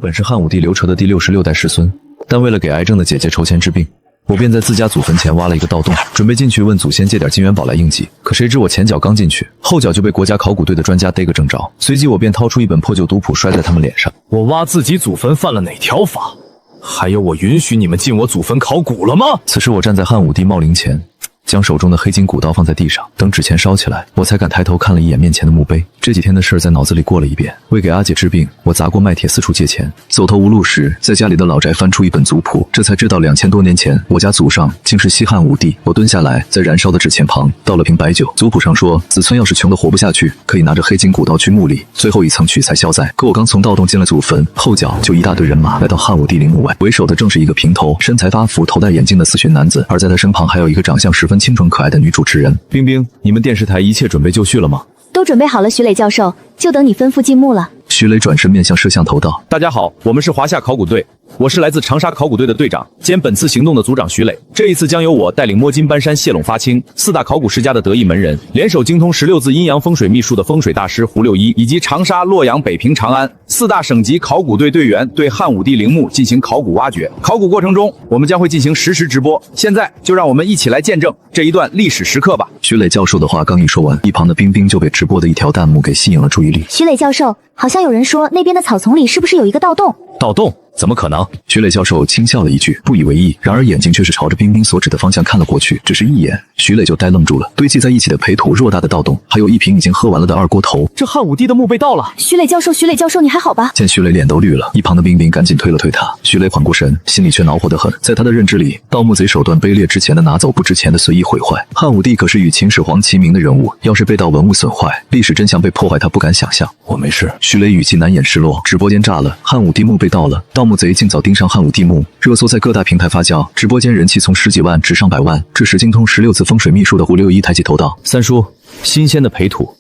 本是汉武帝刘彻的第66代世孙，但为了给癌症的姐姐筹钱治病，我便在自家祖坟前挖了一个盗洞，准备进去问祖先借点金元宝来应急。可谁知我前脚刚进去，后脚就被国家考古队的专家逮个正着，随即我便掏出一本破旧读谱摔在他们脸上。我挖自己祖坟犯了哪条法？还有我允许你们进我祖坟考古了吗？此时我站在汉武帝墓陵前，将手中的黑金古刀放在地上，等纸钱烧起来，我才敢抬头看了一眼面前的墓碑。这几天的事在脑子里过了一遍。为给阿姐治病，我砸锅卖铁四处借钱，走投无路时，在家里的老宅翻出一本族谱，这才知道2000多年前我家祖上竟是西汉武帝。我蹲下来，在燃烧的纸钱旁倒了瓶白酒。族谱上说，子孙要是穷得活不下去，可以拿着黑金古刀去墓里最后一层取材消灾。可我刚从盗洞进了祖坟，后脚就一大队人马来到汉武帝陵墓外，为首的正是一个平头、身材发福、头戴眼镜的4旬男子，而在他身旁还有一个长相十分清纯可爱的女主持人。冰冰，你们电视台一切准备就绪了吗？都准备好了，徐磊教授，就等你吩咐进墓了。徐磊转身面向摄像头道：“大家好，我们是华夏考古队，我是来自长沙考古队的队长，兼本次行动的组长徐磊。这一次将由我带领摸金搬山、谢陇发青4大考古世家的得意门人，联手精通16字阴阳风水秘术的风水大师胡六一，以及长沙、洛阳、北平、长安4大省级考古队队员，对汉武帝陵墓进行考古挖掘。考古过程中，我们将会进行实时直播。现在就让我们一起来见证这一段历史时刻吧。”徐磊教授的话刚一说完，一旁的冰冰就被直播的一条弹幕给吸引了注意力。徐磊教授，好像有人说那边的草丛里是不是有一个盗洞？盗洞？怎么可能？徐磊教授轻笑了一句，不以为意，然而眼睛却是朝着冰冰所指的方向看了过去。只是一眼，徐磊就呆愣住了。堆积在一起的培土偌大的盗洞，还有一瓶已经喝完了的二锅头。这汉武帝的墓被盗了！徐磊教授，你还好吧？见徐磊脸都绿了，一旁的冰冰赶紧推了推他。徐磊缓过神，心里却恼火得很。在他的认知里，盗墓贼手段卑劣之前的拿走不值钱的随意毁坏。汉武帝可是与秦始皇齐名的人物，要是被盗文物损坏，历史真相被破坏，他不敢想象。我没事。徐磊语气难掩失落。直播间炸了，汉武帝墓被盗了，盗墓贼尽早盯上汉武帝墓，热搜在各大平台发酵，直播间人气从10几万至上百万。这时精通16字风水秘术的胡六一抬起头道：“三叔，新鲜的培土，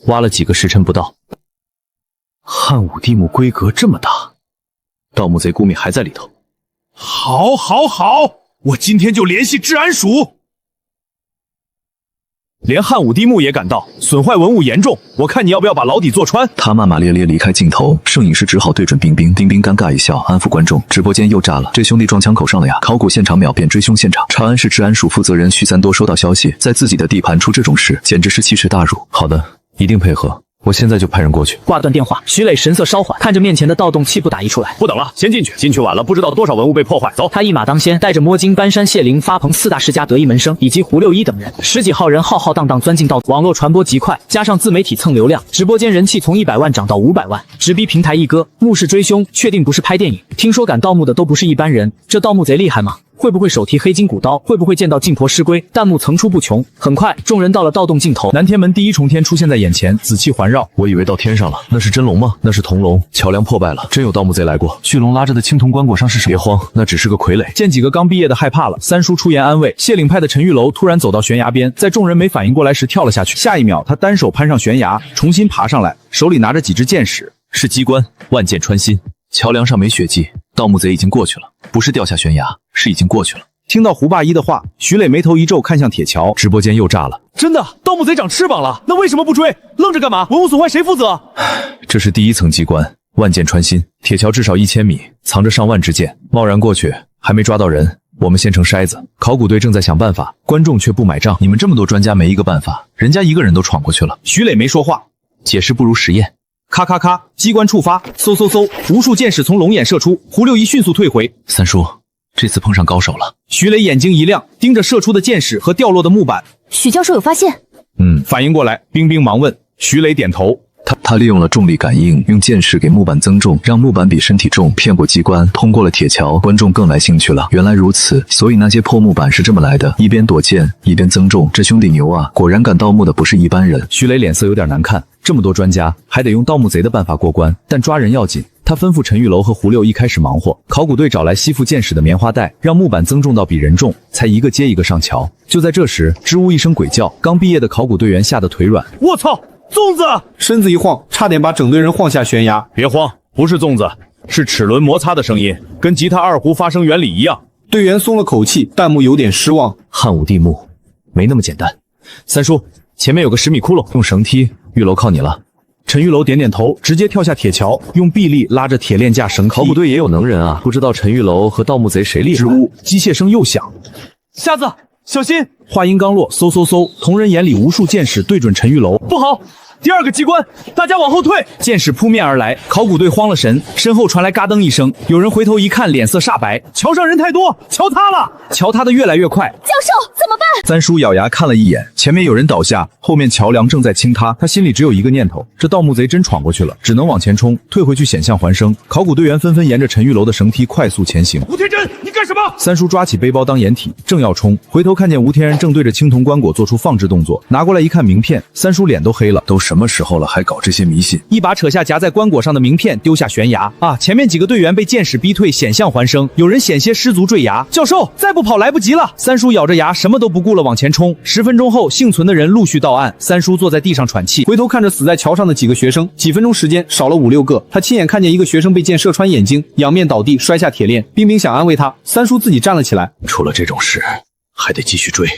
挖了几个时辰不到。汉武帝墓规格这么大，盗墓贼估计还在里头。好，我今天就联系治安署。连汉武帝墓也敢盗，损坏文物严重，我看你要不要把牢底坐穿？”他骂骂咧咧离开镜头，摄影师只好对准冰冰。冰冰尴尬一笑，安抚观众。直播间又炸了，这兄弟撞枪口上了呀！考古现场秒变追凶现场。长安市治安署负责人徐三多收到消息，在自己的地盘出这种事，简直是奇耻大辱。好的，一定配合。我现在就派人过去。挂断电话，徐磊神色稍缓，看着面前的盗洞，气不打一处来。不等了，先进去，进去晚了不知道多少文物被破坏。走！他一马当先，带着摸金搬山、谢灵、发鹏4大世家得意门生以及胡六一等人，10几号人浩浩荡荡钻进盗洞。网络传播极快，加上自媒体蹭流量，直播间人气从100万涨到500万，直逼平台一哥。墓室追凶，确定不是拍电影。听说敢盗墓的都不是一般人，这盗墓贼厉害吗？会不会手提黑金古刀？会不会见到晋婆尸龟？弹幕层出不穷。很快，众人到了盗洞尽头，南天门第一重天出现在眼前，紫气环绕。我以为到天上了，那是真龙吗？那是铜龙。桥梁破败了，真有盗墓贼来过。巨龙拉着的青铜棺椁上是什么？别慌，那只是个傀儡。见几个刚毕业的害怕了，三叔出言安慰。谢岭派的陈玉楼突然走到悬崖边，在众人没反应过来时跳了下去。下一秒，他单手攀上悬崖，重新爬上来，手里拿着几支箭矢，是机关，万箭穿心。桥梁上没血迹，盗墓贼已经过去了，不是掉下悬崖，是已经过去了。听到胡八一的话，徐磊眉头一皱，看向铁桥。直播间又炸了，真的，盗墓贼长翅膀了，那为什么不追？愣着干嘛？文物损坏谁负责？这是第一层机关，万箭穿心。铁桥至少1000米，藏着上万支箭，贸然过去，还没抓到人，我们先成筛子。考古队正在想办法，观众却不买账。你们这么多专家没一个办法，人家一个人都闯过去了。徐磊没说话，解释不如实验。咔咔咔，机关触发，嗖嗖嗖，无数箭矢从龙眼射出，胡六一迅速退回。三叔，这次碰上高手了。徐磊眼睛一亮，盯着射出的箭矢和掉落的木板。许教授有发现？反应过来，冰冰忙问。徐磊点头。他利用了重力感应，用箭矢给木板增重，让木板比身体重，骗过机关，通过了铁桥。观众更来兴趣了，原来如此，所以那些破木板是这么来的，一边躲箭，一边增重。这兄弟牛啊，果然敢盗墓的不是一般人。徐磊脸色有点难看，这么多专家，还得用盗墓贼的办法过关，但抓人要紧。他吩咐陈玉楼和胡六一开始忙活，考古队找来吸附箭矢的棉花袋，让木板增重到比人重，才一个接一个上桥。就在这时，吱呜一声鬼叫，刚毕业的考古队员吓得腿软。我操！粽子！身子一晃，差点把整队人晃下悬崖。别慌，不是粽子，是齿轮摩擦的声音，跟吉他二胡发声原理一样。队员松了口气，弹幕有点失望。汉武帝墓没那么简单。三叔，前面有个10米窟窿，用绳梯，玉楼靠你了。陈玉楼点点头，直接跳下铁桥，用臂力拉着铁链架绳梯。考古队也有能人啊，不知道陈玉楼和盗墓贼谁厉害。吱呜，机械声又响。瞎子，小心！话音刚落，嗖嗖嗖，同人眼里无数箭矢对准陈玉楼。不好！第二个机关，大家往后退！箭矢扑面而来，考古队慌了神，身后传来嘎噔一声，有人回头一看，脸色煞白。桥上人太多，桥塌了！桥塌得越来越快。教授，怎么办？三叔咬牙看了一眼，前面有人倒下，后面桥梁正在倾塌。他心里只有一个念头：这盗墓贼真闯过去了，只能往前冲，退回去险象环生。考古队员纷纷沿着陈玉楼的绳梯快速前行。吴天真，你干什么？三叔抓起背包当掩体，正要冲，回头看见吴天然正对着青铜棺椁做出放置动作，拿过来一看名片，三叔脸都黑了。都什么时候了，还搞这些迷信？一把扯下夹在棺椁上的名片，丢下悬崖。啊！前面几个队员被箭矢逼退，险象环生，有人险些失足坠崖。教授，再不跑来不及了！三叔咬着牙，什么都不顾了，往前冲。10分钟后，幸存的人陆续到岸。三叔坐在地上喘气，回头看着死在桥上的几个学生，几分钟时间少了5、6个。他亲眼看见一个学生被箭射穿眼睛，仰面倒地，摔下铁链。冰冰想安慰他，三叔自己站了起来。出了这种事，还得继续追。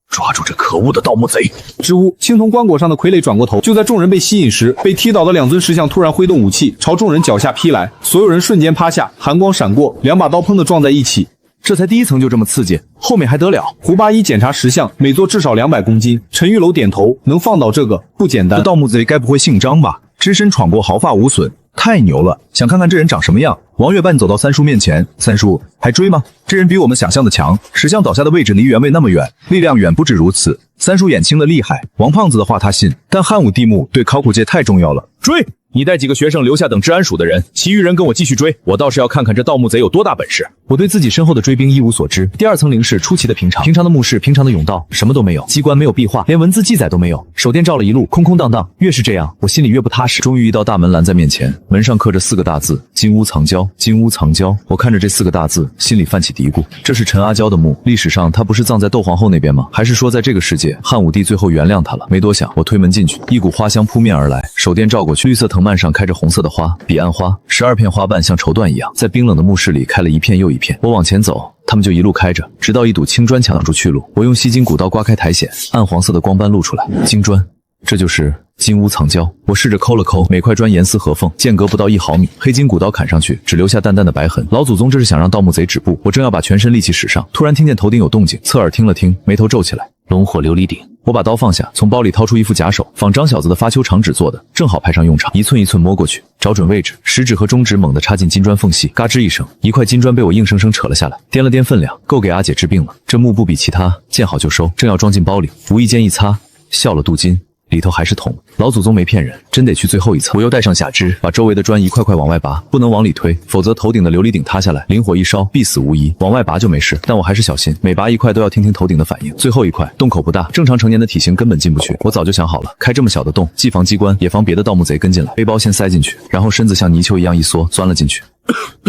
抓住这可恶的盗墓贼！支吾，青铜棺椁上的傀儡转过头，就在众人被吸引时，被踢倒的2尊石像突然挥动武器，朝众人脚下劈来。所有人瞬间趴下，寒光闪过，2把刀砰的撞在一起。这才第一层就这么刺激，后面还得了？胡八一检查石像，每座至少200公斤。陈玉楼点头，能放倒这个不简单。这盗墓贼该不会姓张吧？只身闯过，毫发无损，太牛了！想看看这人长什么样？王月半走到三叔面前，三叔还追吗？这人比我们想象的强，石像倒下的位置离原位那么远，力量远不止如此。三叔眼青的厉害，王胖子的话他信，但汉武帝墓对考古界太重要了。追！你带几个学生留下等治安署的人，其余人跟我继续追。我倒是要看看这盗墓贼有多大本事。我对自己身后的追兵一无所知。第2层陵室出奇的平常，平常的墓室，平常的甬道，什么都没有，机关没有壁画，连文字记载都没有。手电照了一路，空空荡荡。越是这样，我心里越不踏实。终于一道大门拦在面前，门上刻着4个大字：金屋藏娇。金屋藏娇。我看着这4个大字，心里泛起嘀咕：这是陈阿娇的墓。历史上他不是葬在窦皇后那边吗？还是说在这个世界，汉武帝最后原谅他了？没多想，我推门进去，一股花香扑面而来，手电照过去，绿色藤蔓上开着红色的花，彼岸花，12片花瓣像绸缎一样，在冰冷的墓室里开了一片又一片。我往前走，他们就一路开着，直到一堵青砖挡住去路。我用吸金骨刀刮开苔藓，暗黄色的光斑露出来。金砖，这就是金屋藏娇。我试着抠了抠，每块砖严丝合缝，间隔不到1毫米。黑金骨刀砍上去，只留下淡淡的白痕。老祖宗这是想让盗墓贼止步。我正要把全身力气使上，突然听见头顶有动静，侧耳听了听，眉头皱起来。龙火琉璃鼎。我把刀放下，从包里掏出一副假手，仿张小子的发丘长指做的，正好派上用场。一寸一寸摸过去，找准位置，食指和中指猛地插进金砖缝隙，嘎吱一声，一块金砖被我硬生生扯了下来。掂了掂分量，够给阿姐治病了。这幕不比其他，见好就收。正要装进包里，无意间一擦，笑了镀金。里头还是铜。老祖宗没骗人，真得去最后一层。我又带上下肢，把周围的砖一块块往外拔，不能往里推，否则头顶的琉璃顶塌下来，灵火一烧，必死无疑。往外拔就没事，但我还是小心，每拔一块都要听听头顶的反应。最后一块洞口不大，正常成年的体型根本进不去。我早就想好了，开这么小的洞，既防机关，也防别的盗墓贼跟进来。背包先塞进去，然后身子像泥鳅一样一缩，钻了进去。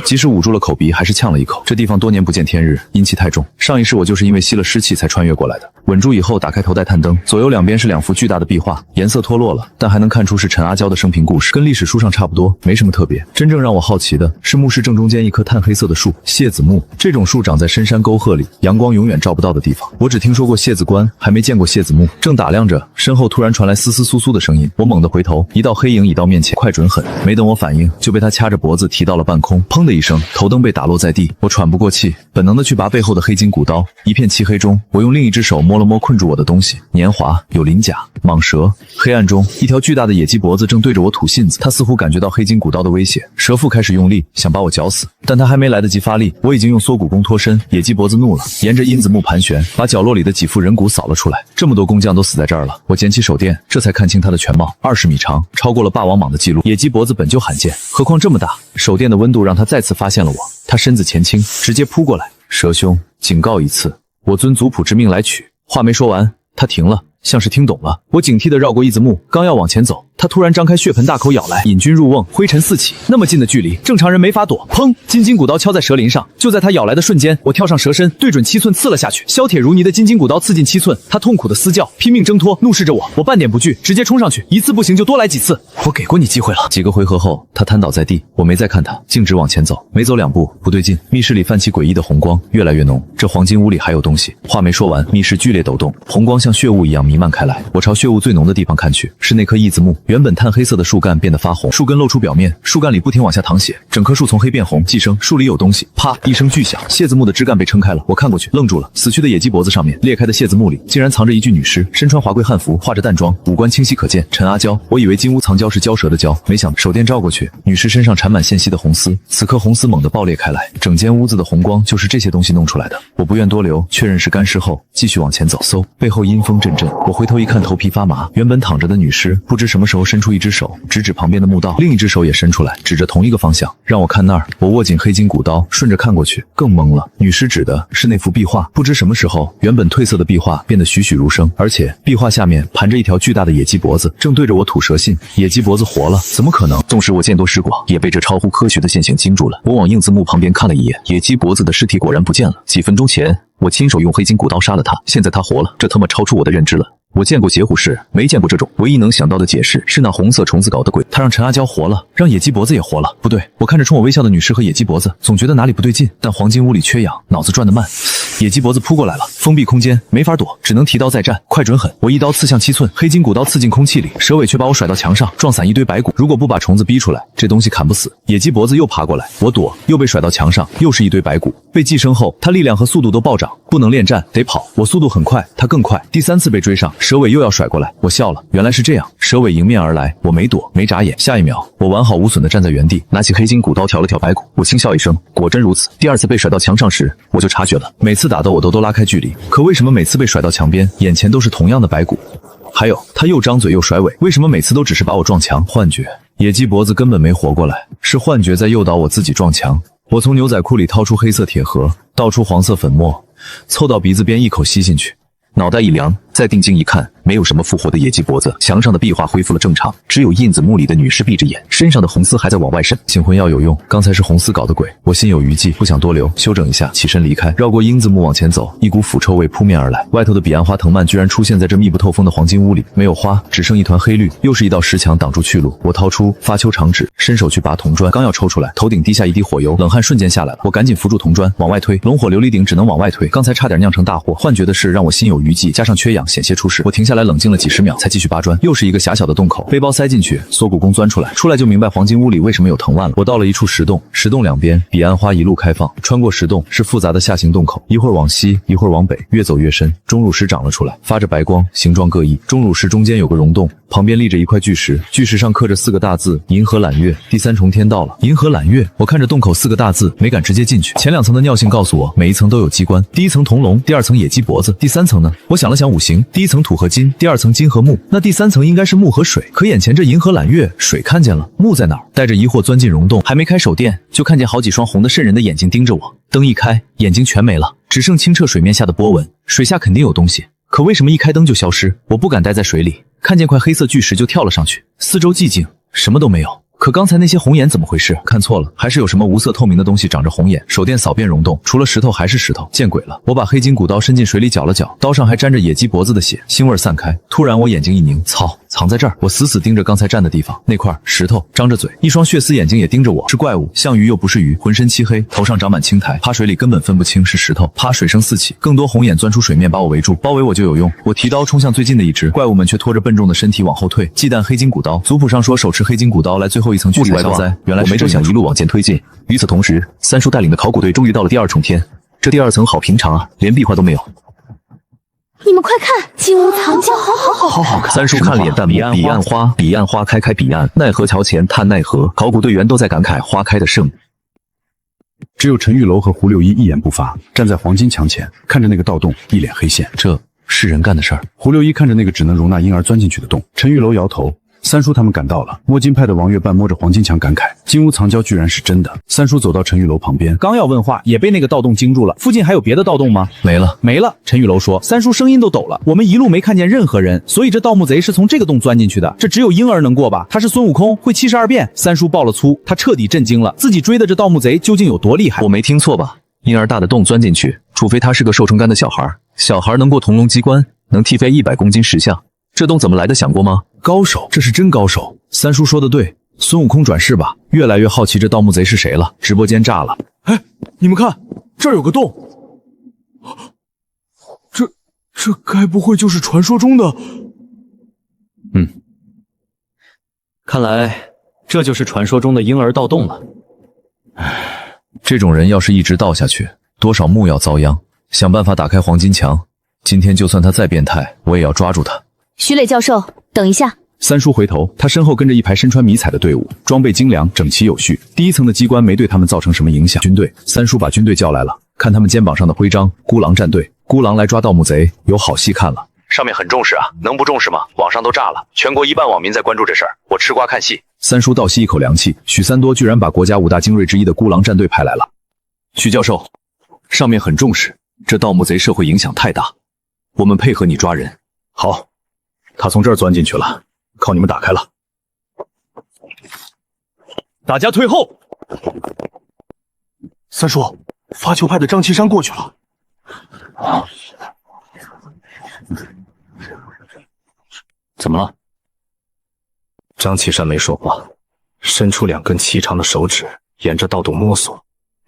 即使捂住了口鼻，还是呛了一口。这地方多年不见天日，阴气太重。上一世我就是因为吸了湿气才穿越过来的。稳住以后，打开头戴探灯，左右两边是2幅巨大的壁画，颜色脱落了，但还能看出是陈阿娇的生平故事，跟历史书上差不多，没什么特别。真正让我好奇的是墓室正中间一棵炭黑色的树——谢子木。这种树长在深山沟壑里，阳光永远照不到的地方。我只听说过谢子棺，还没见过谢子木。正打量着，身后突然传来嘶嘶簌簌的声音。我猛地回头，一道黑影已到面前，快准狠。没等我反应，就被他掐着脖子提到了半空。砰的一声，头灯被打落在地，我喘不过气，本能的去拔背后的黑金骨刀。一片漆黑中，我用另一只手摸了摸困住我的东西，年华有鳞甲、蟒蛇。黑暗中，一条巨大的野鸡脖子正对着我吐信子，它似乎感觉到黑金骨刀的威胁，蛇腹开始用力，想把我绞死。但它还没来得及发力，我已经用缩骨功脱身。野鸡脖子怒了，沿着阴子木盘旋，把角落里的几副人骨扫了出来。这么多工匠都死在这儿了，我捡起手电，这才看清它的全貌。20米长，超过了霸王蟒的记录。野鸡脖子本就罕见，何况这么大。手电的温度让它再次发现了我，它身子前倾，直接扑过来。蛇兄，警告一次，我遵族谱之命来取。话没说完，他停了，像是听懂了。我警惕地绕过一字木，刚要往前走，他突然张开血盆大口咬来，引君入瓮，灰尘四起。那么近的距离，正常人没法躲。砰！金筋骨刀敲在蛇鳞上。就在他咬来的瞬间，我跳上蛇身，对准七寸刺了下去。削铁如泥的金筋骨刀刺进七寸，他痛苦的嘶叫，拼命挣脱，怒视着我。我半点不惧，直接冲上去，一次不行就多来几次。我给过你机会了。几个回合后，他瘫倒在地，我没再看他，径直往前走。没走2步，不对劲，密室里泛起诡异的红光，越来越浓。这黄金屋里还有东西。话没说完，密室剧烈抖动，红光像血雾一样弥漫开来。我朝血雾最浓的地方看去，是那棵异字木。原本炭黑色的树干变得发红，树根露出表面，树干里不停往下淌血，整棵树从黑变红。寄生，树里有东西！啪！一声巨响，蟹子木的枝干被撑开了。我看过去，愣住了。死去的野鸡脖子上面裂开的蟹子木里，竟然藏着一具女尸，身穿华贵汉服，化着淡妆，五官清晰可见。陈阿娇，我以为金屋藏娇是蛟蛇的蛟，没想手电照过去，女尸身上缠满纤细的红丝。此刻红丝猛地爆裂开来，整间屋子的红光就是这些东西弄出来的。我不愿多留，确认是干尸后，继续往前走。嗖，背后阴风阵阵，我回头一看，头皮发麻。原本躺着的女尸，不知什么时候伸出一只手，指指旁边的墓道，另一只手也伸出来，指着同一个方向，让我看那儿。我握紧黑金骨刀，顺着看过去，更懵了。女尸指的是那幅壁画，不知什么时候，原本褪色的壁画变得栩栩如生，而且壁画下面盘着一条巨大的野鸡脖子，正对着我吐舌信。野鸡脖子活了？怎么可能？纵使我见多识广，也被这超乎科学的现象惊住了。我往印字墓旁边看了一眼，野鸡脖子的尸体果然不见了。几分钟前，我亲手用黑金骨刀杀了他，现在他活了，这他妈超出我的认知了。我见过邪乎事，没见过这种。唯一能想到的解释是那红色虫子搞的鬼，他让陈阿娇活了，让野鸡脖子也活了。不对，我看着冲我微笑的女尸和野鸡脖子，总觉得哪里不对劲。但黄金屋里缺氧，脑子转得慢。野鸡脖子扑过来了，封闭空间，没法躲，只能提刀再战，快准狠。我一刀刺向7寸，黑金骨刀刺进空气里，蛇尾却把我甩到墙上，撞散一堆白骨。如果不把虫子逼出来，这东西砍不死。野鸡脖子又爬过来，我躲，又被甩到墙上，又是一堆白骨。被寄生后，他力量和速度都暴涨，不能恋战，得跑。我速度很快，他更快。第3次被追上，蛇尾又要甩过来，我笑了，原来是这样。蛇尾迎面而来，我没躲，没眨眼。下一秒，我完好无损地站在原地，拿起黑金骨刀挑了挑白骨。我轻笑一声，果真如此。第2次被甩到墙上时，我就察觉了。每次打斗我都拉开距离，可为什么每次被甩到墙边，眼前都是同样的白骨？还有，他又张嘴又甩尾，为什么每次都只是把我撞墙？幻觉，野鸡脖子根本没活过来，是幻觉在诱导我自己撞墙。我从牛仔裤里掏出黑色铁盒，倒出黄色粉末，凑到鼻子边一口吸进去。脑袋一凉，再定睛一看，没有什么复活的野鸡脖子，墙上的壁画恢复了正常，只有印子墓里的女尸闭着眼，身上的红丝还在往外渗。醒魂药有用，刚才是红丝搞的鬼。我心有余悸，不想多留，休整一下，起身离开。绕过英子墓往前走，一股腐臭味扑面而来。外头的彼岸花藤蔓居然出现在这密不透风的黄金屋里，没有花，只剩一团黑绿，又是一道石墙挡住去路。我掏出发丘长指，伸手去拔铜砖，刚要抽出来，头顶滴下一滴火油，冷汗瞬间下来了。我赶紧扶住铜砖往外推，龙火琉璃鼎只能往外推，刚才差点酿成大祸。幻觉的事让我心有余悸，加上缺氧，险些出事。我停下来冷静了几十秒，才继续拔砖。又是一个狭小的洞口，背包塞进去，缩骨功钻出来，出来就明白黄金屋里为什么有藤蔓了。我到了一处石洞，石洞两边彼岸花一路开放，穿过石洞是复杂的下行洞口，一会儿往西，一会儿往北，越走越深。钟乳石长了出来，发着白光，形状各异。钟乳石中间有个溶洞，旁边立着一块巨石，巨石上刻着4个大字：银河揽月。第3重天到了。银河揽月，我看着洞口4个大字，没敢直接进去。前2层的尿性告诉我，每一层都有机关。第1层铜龙，第2层野鸡脖子，第3层呢？我想了想五行，第1层土和金，第2层金和木，那第3层应该是木和水。可眼前这银河揽月，水看见了，木在哪儿？带着疑惑钻进溶洞，还没开手电，就看见好几双红的渗人的眼睛盯着我。灯一开，眼睛全没了，只剩清澈水面下的波纹。水下肯定有东西，可为什么一开灯就消失？我不敢待在水里，看见块黑色巨石就跳了上去。四周寂静，什么都没有。可刚才那些红眼怎么回事？看错了，还是有什么无色透明的东西长着红眼。手电扫遍溶洞，除了石头还是石头，见鬼了！我把黑金骨刀伸进水里搅了搅，刀上还沾着野鸡脖子的血，腥味散开。突然我眼睛一凝，操，藏在这儿！我死死盯着刚才站的地方，那块石头，张着嘴，一双血丝眼睛也盯着我。是怪物，像鱼又不是鱼，浑身漆黑，头上长满青苔，趴水里根本分不清是石头。啪，水声四起，更多红眼钻出水面把我围住，包围我就有用。我提刀冲向最近的一只，怪物们却拖着笨重的身体往后退。忌惮黑金骨刀，族谱上说手持黑金骨刀来最后一层去除消灾。原来我没这想，一路往前推进。与此同时，三叔带领的考古队终于到了第2重天。这第2层好平常啊，连壁画都没有。你们快看，金屋藏娇，好好看。三叔看了眼弹幕，彼岸花，彼岸花开开彼岸，奈何桥前叹奈何。考古队员都在感慨花开的盛。只有陈玉楼和胡六一一言不发，站在黄金墙前，看着那个盗洞，一脸黑线。这是人干的事儿。胡六一看着那个只能容纳婴儿钻进去的洞，陈玉楼摇头。三叔他们赶到了，摸金派的王月半摸着黄金墙感慨，金屋藏娇居然是真的。三叔走到陈玉楼旁边，刚要问话，也被那个盗洞惊住了。附近还有别的盗洞吗？没了，没了。陈玉楼说。三叔声音都抖了。我们一路没看见任何人，所以这盗墓贼是从这个洞钻进去的。这只有婴儿能过吧？他是孙悟空，会72变。三叔爆了粗，他彻底震惊了，自己追的这盗墓贼究竟有多厉害？我没听错吧？婴儿大的洞钻进去，除非他是个瘦成干的小孩，小孩能过铜龙机关，能踢飞100公斤石像。这洞怎么来的？想过吗？高手，这是真高手。三叔说的对，孙悟空转世吧。越来越好奇这盗墓贼是谁了。直播间炸了！哎，你们看，这儿有个洞。这该不会就是传说中的……看来这就是传说中的婴儿盗洞了。这种人要是一直盗下去，多少墓要遭殃。想办法打开黄金墙。今天就算他再变态，我也要抓住他。徐磊教授，等一下。三叔回头，他身后跟着一排身穿迷彩的队伍，装备精良，整齐有序。第一层的机关没对他们造成什么影响。军队，三叔把军队叫来了，看他们肩膀上的徽章，孤狼战队。孤狼来抓盗墓贼，有好戏看了。上面很重视啊，能不重视吗？网上都炸了，全国1半网民在关注这事儿，我吃瓜看戏。三叔倒吸一口凉气，许三多居然把国家5大精锐之一的孤狼战队派来了。许教授，上面很重视，这盗墓贼社会影响太大，我们配合你抓人。好，他从这儿钻进去了，靠你们打开了。大家退后。三叔，发球派的张岐山过去了。怎么了？张岐山没说话，伸出2根齐长的手指，沿着盗洞摸索，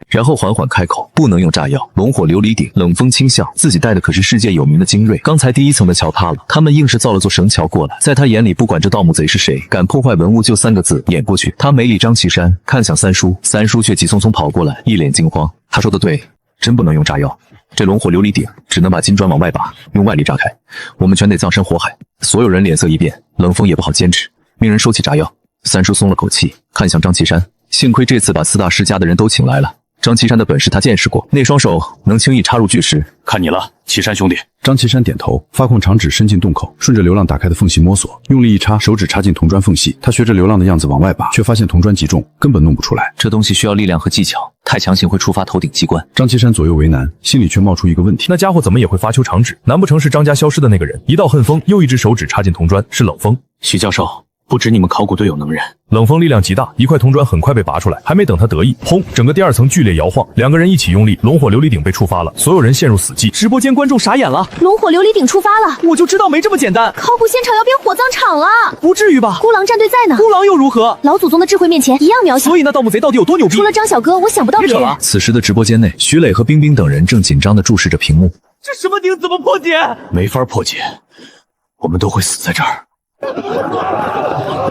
然后缓缓开口：不能用炸药，龙火琉璃顶，冷风倾向，自己带的可是世界有名的精锐。刚才第1层的桥塌了，他们硬是造了座绳桥过来。在他眼里，不管这盗墓贼是谁，敢破坏文物就3个字：撵过去。他没理张岐山，看向三叔，三叔却急匆匆跑过来，一脸惊慌。他说的对，真不能用炸药，这龙火琉璃顶只能把金砖往外拔，用外力炸开，我们全得葬身火海。所有人脸色一变，冷风也不好坚持，命人收起炸药。三叔松了口气，看向张岐山，幸亏这次把4大世家的人都请来了。张岐山的本事他见识过，那双手能轻易插入巨石。看你了，岐山兄弟。张岐山点头，发控长指伸进洞口，顺着流浪打开的缝隙摸索，用力一插，手指插进铜砖缝隙。他学着流浪的样子往外拔，却发现铜砖极重，根本弄不出来。这东西需要力量和技巧，太强行会触发头顶机关。张岐山左右为难，心里却冒出一个问题：那家伙怎么也会发球长指？难不成是张家消失的那个人？一道恨风，又一只手指插进铜砖，是冷风。许教授，不止你们考古队有能人，冷风力量极大，一块铜砖很快被拔出来，还没等他得意，轰！整个第2层剧烈摇晃，2个人一起用力，龙火琉璃顶被触发了，所有人陷入死寂。直播间观众傻眼了，龙火琉璃顶触发了，我就知道没这么简单，考古现场要变火葬场了。不至于吧？孤狼战队在呢，孤狼又如何？老祖宗的智慧面前一样渺小。所以那盗墓贼到底有多牛逼？除了张小哥，我想不到别人。此时的直播间内，徐磊和冰冰等人正紧张地注视着屏幕。这什么顶怎么破解？没法破解，我们都会死在这儿。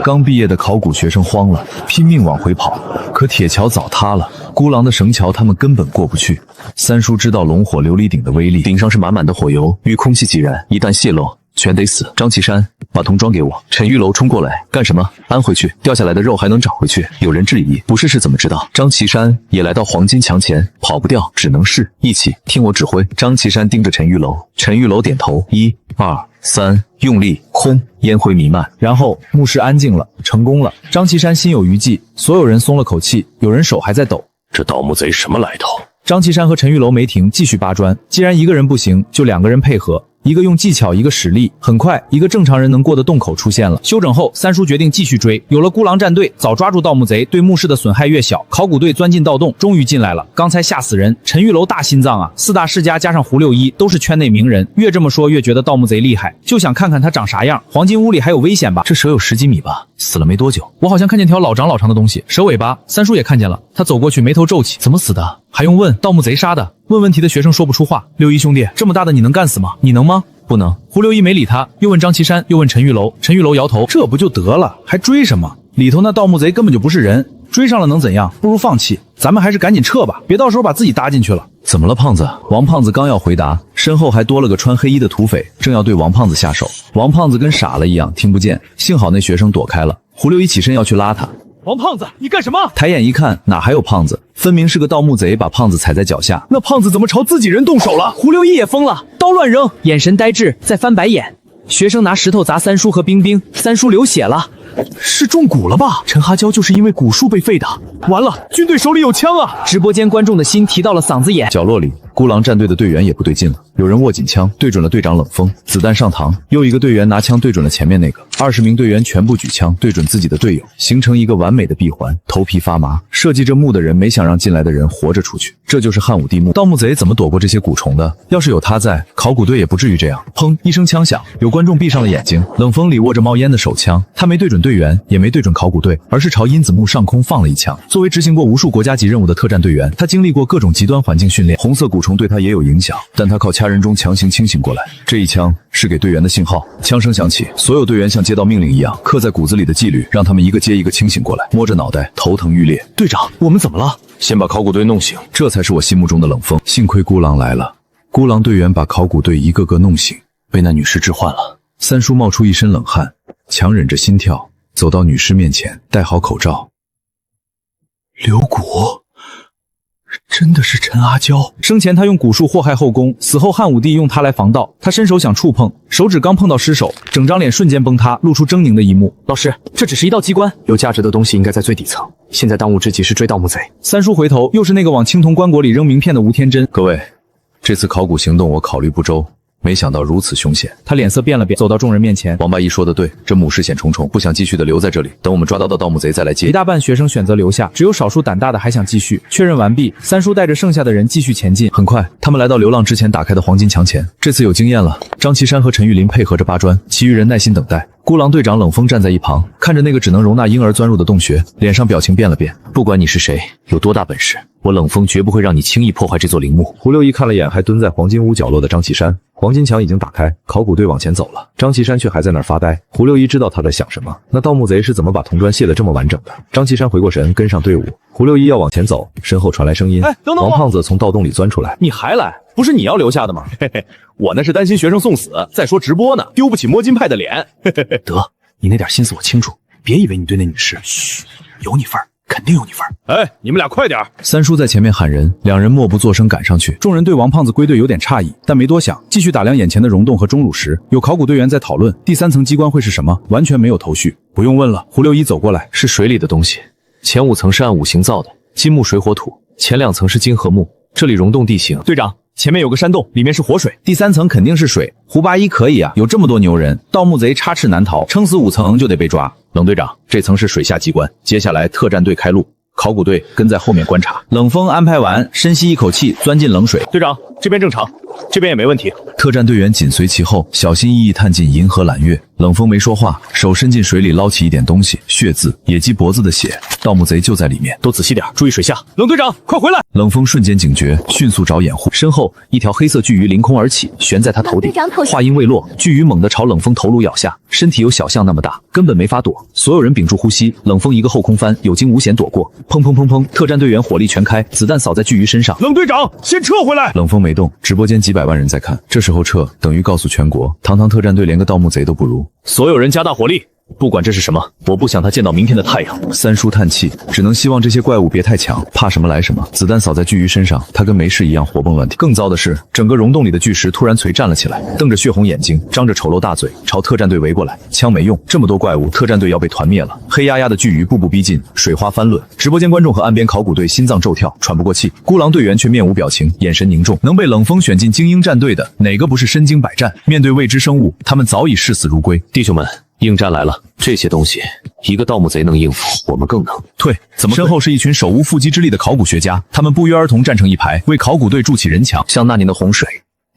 刚毕业的考古学生慌了，拼命往回跑，可铁桥早塌了，孤狼的绳桥他们根本过不去。三叔知道龙火琉璃顶的威力，顶上是满满的火油，与空气挤燃，一旦泄漏全得死。张岐山，把铜装给我。陈玉楼冲过来，干什么？安回去，掉下来的肉还能长回去。有人质疑，不试试怎么知道？张岐山也来到黄金墙前，跑不掉，只能试。一起听我指挥。张岐山盯着陈玉楼，陈玉楼点头，1、2、3，用力，空，烟灰弥漫。然后墓室安静了，成功了。张岐山心有余悸，所有人松了口气，有人手还在抖。这盗墓贼什么来头？张岐山和陈玉楼没停，继续扒砖。既然一个人不行，就2个人配合。一个用技巧，一个使力。很快，一个正常人能过的洞口出现了。休整后，三叔决定继续追。有了孤狼战队，早抓住盗墓贼，对墓室的损害越小。考古队钻进盗洞，终于进来了。刚才吓死人！陈玉楼大心脏啊！4大世家加上胡六一都是圈内名人，越这么说越觉得盗墓贼厉害，就想看看他长啥样。黄金屋里还有危险吧？这蛇有10几米吧？死了没多久，我好像看见条老长的东西，蛇尾巴。三叔也看见了，他走过去，眉头皱起。怎么死的？还用问？盗墓贼杀的。问问题的学生说不出话。六一兄弟，这么大的你能干死吗？你能吗？不能。胡六一没理他，又问张岐山，又问陈玉楼。陈玉楼摇头，这不就得了，还追什么？里头那盗墓贼根本就不是人，追上了能怎样？不如放弃，咱们还是赶紧撤吧，别到时候把自己搭进去了。怎么了，胖子？王胖子刚要回答，身后还多了个穿黑衣的土匪，正要对王胖子下手。王胖子跟傻了一样，听不见，幸好那学生躲开了。胡六一起身要去拉他。王胖子，你干什么？抬眼一看，哪还有胖子？分明是个盗墓贼把胖子踩在脚下。那胖子怎么朝自己人动手了？胡六一也疯了，刀乱扔，眼神呆滞，在翻白眼。学生拿石头砸三叔和冰冰，三叔流血了。是中蛊了吧？陈哈娇就是因为蛊术被废的。完了，军队手里有枪啊！直播间观众的心提到了嗓子眼。角落里，孤狼战队的队员也不对劲了，有人握紧枪对准了队长冷风，子弹上膛。又一个队员拿枪对准了前面那个，20名队员全部举枪对准自己的队友，形成一个完美的闭环。头皮发麻，设计这墓的人没想让进来的人活着出去。这就是汉武帝墓。盗墓贼怎么躲过这些蛊虫的？要是有他在，考古队也不至于这样。砰一声枪响，有观众闭上了眼睛。冷风里握着冒烟的手枪，他没对准队员，也没对准考古队，而是朝殷子墓上空放了一枪。作为执行过无数国家级任务的特战队员，他经历过各种极端环境训练，红色蛊虫对他也有影响，但他靠掐人中强行清醒过来。这一枪是给队员的信号。枪声响起，所有队员向街接到命令一样，刻在骨子里的纪律，让他们一个接一个清醒过来，摸着脑袋，头疼欲裂。队长，我们怎么了？先把考古队弄醒，这才是我心目中的冷锋。幸亏孤狼来了，孤狼队员把考古队一个个弄醒，被那女尸置换了。三叔冒出一身冷汗，强忍着心跳走到女尸面前，戴好口罩。刘骨，真的是陈阿娇。生前他用蛊术祸害后宫，死后汉武帝用他来防盗。他伸手想触碰，手指刚碰到尸首，整张脸瞬间崩塌，露出狰狞的一幕。老师，这只是一道机关，有价值的东西应该在最底层。现在当务之急是追盗墓贼。三叔回头，又是那个往青铜棺椁里扔名片的吴天真。各位，这次考古行动我考虑不周，没想到如此凶险。他脸色变了变，走到众人面前。王八一说的对，这墓尸险重重，不想继续的留在这里，等我们抓到盗墓贼再来接。一大半学生选择留下，只有少数胆大的还想继续。确认完毕，三叔带着剩下的人继续前进。很快，他们来到流浪之前打开的黄金墙前。这次有经验了，张岐山和陈玉林配合着扒砖，其余人耐心等待。孤狼队长冷锋站在一旁，看着那个只能容纳婴儿钻入的洞穴，脸上表情变了变。不管你是谁，有多大本事，我冷锋绝不会让你轻易破坏这座陵墓。胡六一看了眼还蹲在黄金屋角落的张岐山，黄金墙已经打开，考古队往前走了，张岐山却还在那儿发呆。胡六一知道他在想什么，那盗墓贼是怎么把铜砖卸得这么完整的？张岐山回过神，跟上队伍。胡六一要往前走，身后传来声音：“等等我！”王胖子从盗洞里钻出来：“你还来？不是你要留下的吗？”嘿嘿，我那是担心学生送死，再说直播呢，丢不起摸金派的脸。嘿嘿嘿，得，你那点心思我清楚，别以为你对那女士，嘘，有你份儿，肯定有你份儿。哎，你们俩快点！三叔在前面喊人，两人默不作声赶上去。众人对王胖子归队有点诧异，但没多想，继续打量眼前的溶洞和钟乳石。有考古队员在讨论第三层机关会是什么，完全没有头绪。不用问了，胡六一走过来，是水里的东西。前5层是按5行造的，金木水火土，前2层是金和木。这里溶洞地形，队长，前面有个山洞，里面是活水。第3层肯定是水，胡八一可以啊，有这么多牛人，盗墓贼插翅难逃，撑死5层就得被抓。冷队长，这层是水下机关，接下来特战队开路，考古队跟在后面观察。冷锋安排完，深吸一口气，钻进冷水。队长，这边正常，这边也没问题。特战队员紧随其后，小心翼翼探进银河揽月。冷锋没说话，手伸进水里捞起一点东西，血渍，野鸡脖子的血，盗墓贼就在里面。都仔细点，注意水下。冷队长，快回来！冷锋瞬间警觉，迅速找掩护。身后一条黑色巨鱼凌空而起，悬在他头顶。话音未落，巨鱼猛地朝冷锋头颅咬下，身体有小象那么大，根本没法躲。所有人屏住呼吸，冷锋一个后空翻，有惊无险躲过。砰砰砰砰，特战队员火力全开，子弹扫在巨鱼身上。冷队长，先撤回来！冷锋没动，直播间几百万人在看，这时候撤等于告诉全国，堂堂特战队连个盗墓贼都不如。所有人加大火力，不管这是什么，我不想他见到明天的太阳。三叔叹气，只能希望这些怪物别太强，怕什么来什么。子弹扫在巨鱼身上，他跟没事一样活蹦乱跳。更糟的是，整个溶洞里的巨石突然璀站了起来，瞪着血红眼睛，张着丑陋大嘴，朝特战队围过来。枪没用，这么多怪物，特战队要被团灭了。黑压压的巨鱼步步逼近，水花翻论。直播间观众和岸边考古队心脏骤跳，喘不过气。孤狼队员却面无表情，眼神凝重。能被冷锋选进精英战队的，哪个不是身经百战？面对未知生物，他们早已视死如归。弟兄们，应战来了！这些东西，一个盗墓贼能应付，我们更能。退！怎么？身后是一群手无缚鸡之力的考古学家，他们不约而同站成一排，为考古队筑起人墙。像那年的洪水、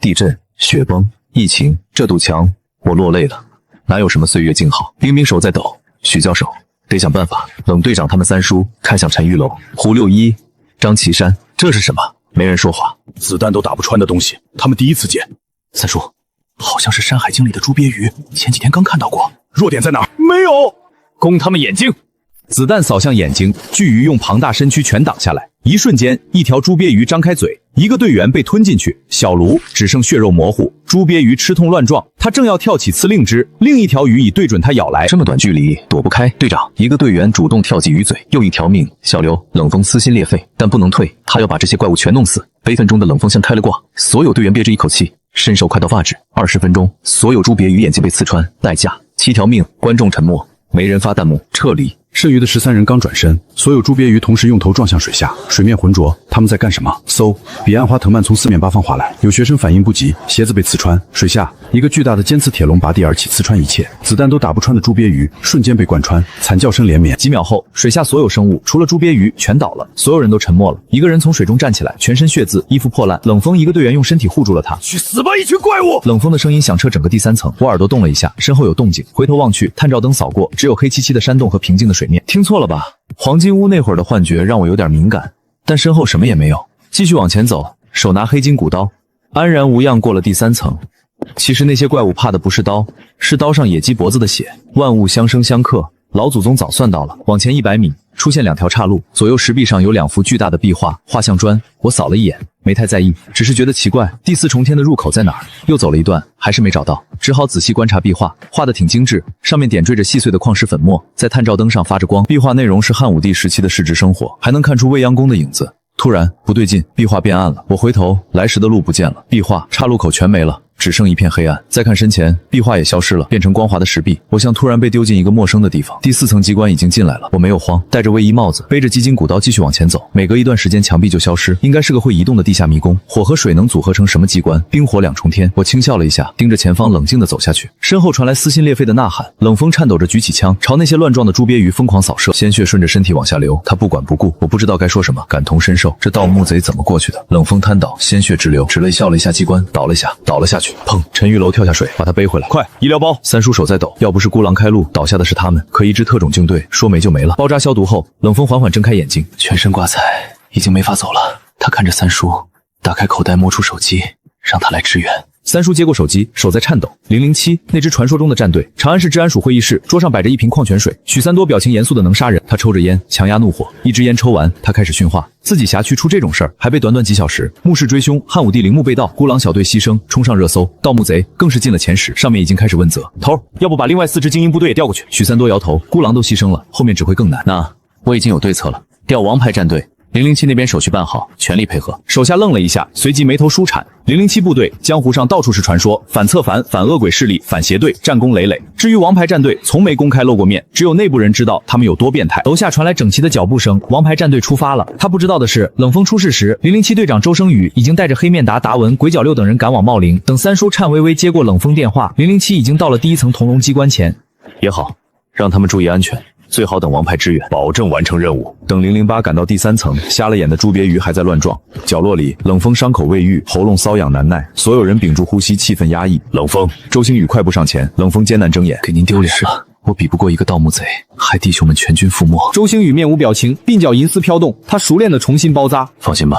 地震、雪崩、疫情，这堵墙我落泪了。哪有什么岁月静好？冰冰手在抖，许教授得想办法。冷队长他们三叔看向陈玉楼、胡六一、张岐山，这是什么？没人说话。子弹都打不穿的东西，他们第一次见。三叔，好像是《山海经》里的猪鳖鱼，前几天刚看到过。弱点在哪儿？没有。攻他们眼睛！子弹扫向眼睛，巨鱼用庞大身躯全挡下来。一瞬间，一条猪鳖鱼张开嘴，一个队员被吞进去，小卢只剩血肉模糊。猪鳖鱼吃痛乱撞，他正要跳起刺另只，另一条鱼已对准他咬来。这么短距离躲不开，队长，一个队员主动跳进鱼嘴，又一条命。小刘，冷锋撕心裂肺，但不能退，他要把这些怪物全弄死。悲愤中的冷锋像开了挂，所有队员憋着一口气，身手快到发指。20分钟，所有猪鳖鱼眼睛被刺穿，代价7条命。观众沉默，没人发弹幕，撤离。剩余的13人刚转身，所有猪鳖鱼同时用头撞向水下，水面浑浊。他们在干什么？嗖！彼岸花藤蔓从四面八方滑来，有学生反应不及，鞋子被刺穿。水下，一个巨大的尖刺铁笼拔地而起，刺穿一切。子弹都打不穿的猪鳖鱼瞬间被贯穿，惨叫声连绵。几秒后，水下所有生物除了猪鳖鱼全倒了，所有人都沉默了。一个人从水中站起来，全身血渍，衣服破烂。冷锋一个队员用身体护住了他。去死吧，一群怪物！冷锋的声音响彻整个第3层，我耳朵动了一下，身后有动静，回头望去，探照灯扫过，只有黑漆漆的山洞和平静的水面。听错了吧？黄金屋那会儿的幻觉让我有点敏感，但身后什么也没有。继续往前走，手拿黑金骨刀，安然无恙过了第3层。其实那些怪物怕的不是刀，是刀上野鸡脖子的血。万物相生相克，老祖宗早算到了。往前100米，出现2条岔路，左右石壁上有2幅巨大的壁画，画像砖。我扫了一眼，没太在意，只是觉得奇怪，第4重天的入口在哪儿？又走了一段，还是没找到，只好仔细观察壁画，画得挺精致，上面点缀着细碎的矿石粉末，在探照灯上发着光。壁画内容是汉武帝时期的市值生活，还能看出未央宫的影子。突然不对劲，壁画变暗了，我回头，来时的路不见了，壁画岔路口全没了，只剩一片黑暗。再看身前，壁画也消失了，变成光滑的石壁。我像突然被丢进一个陌生的地方。第4层机关已经进来了，我没有慌，戴着卫衣帽子，背着鸡筋骨刀继续往前走。每隔一段时间，墙壁就消失，应该是个会移动的地下迷宫。火和水能组合成什么机关？冰火2重天。我轻笑了一下，盯着前方冷静地走下去。身后传来撕心裂肺的呐喊，冷风颤抖着举起枪，朝那些乱撞的猪鳖鱼疯狂扫射，鲜血顺着身体往下流。他不管不顾，我不知道该说什么，感同身受。这盗墓贼怎么过去的？冷风瘫倒，鲜血直流，只泪笑了一下机关，倒了一下，倒了下去。砰！陈玉楼跳下水，把他背回来。快，医疗包！三叔手在抖，要不是孤狼开路，倒下的是他们。可一支特种警队说没就没了。包扎消毒后，冷风缓缓睁开眼睛，全身挂彩，已经没法走了。他看着三叔，打开口袋摸出手机，让他来支援。三叔接过手机，手在颤抖。007，那支传说中的战队。长安市治安署会议室，桌上摆着一瓶矿泉水。许三多表情严肃的能杀人。他抽着烟，强压怒火。一支烟抽完，他开始训话。自己辖区出这种事儿，还被短短几小时。墓室追凶，汉武帝陵墓被盗，孤狼小队牺牲，冲上热搜。盗墓贼更是进了前10，上面已经开始问责。头，要不把另外4支精英部队也调过去？许三多摇头，孤狼都牺牲了，后面只会更难。那我已经有对策了，调王牌战队。007那边手续办好，全力配合。手下愣了一下，随即眉头舒展。007部队，江湖上到处是传说，反策反恶鬼势力，反邪队，战功累累。至于王牌战队，从没公开露过面，只有内部人知道他们有多变态。楼下传来整齐的脚步声，王牌战队出发了。他不知道的是，冷风出事时，007队长周生宇已经带着黑面达、达文、鬼脚六等人赶往茂陵。等三叔颤巍巍接过冷风电话，007已经到了第1层铜龙机关前。也好，让他们注意安全。最好等王牌支援，保证完成任务。等008赶到第3层，瞎了眼的猪鳖鱼还在乱撞。角落里，冷风伤口未愈，喉咙瘙痒难耐，所有人屏住呼吸，气氛压抑。冷风，周星宇快步上前，冷风艰难睁眼，给您丢脸了。我比不过一个盗墓贼，害弟兄们全军覆没。周星宇面无表情，鬓角银丝飘动，他熟练的重新包扎。放心吧，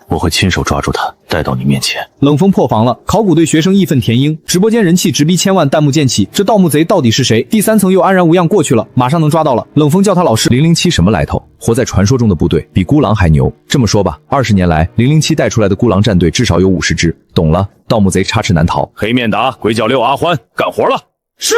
我会亲手抓住他，带到你面前。冷风破防了，考古队学生义愤填膺，直播间人气直逼1000万，弹幕溅起，这盗墓贼到底是谁？第3层又安然无恙过去了，马上能抓到了。冷风叫他老师。007什么来头？活在传说中的部队比孤狼还牛。这么说吧，20年来007带出来的孤狼战队至少有50支。懂了，盗墓贼插翅难逃。黑面达、鬼脚六、阿欢干活了。是。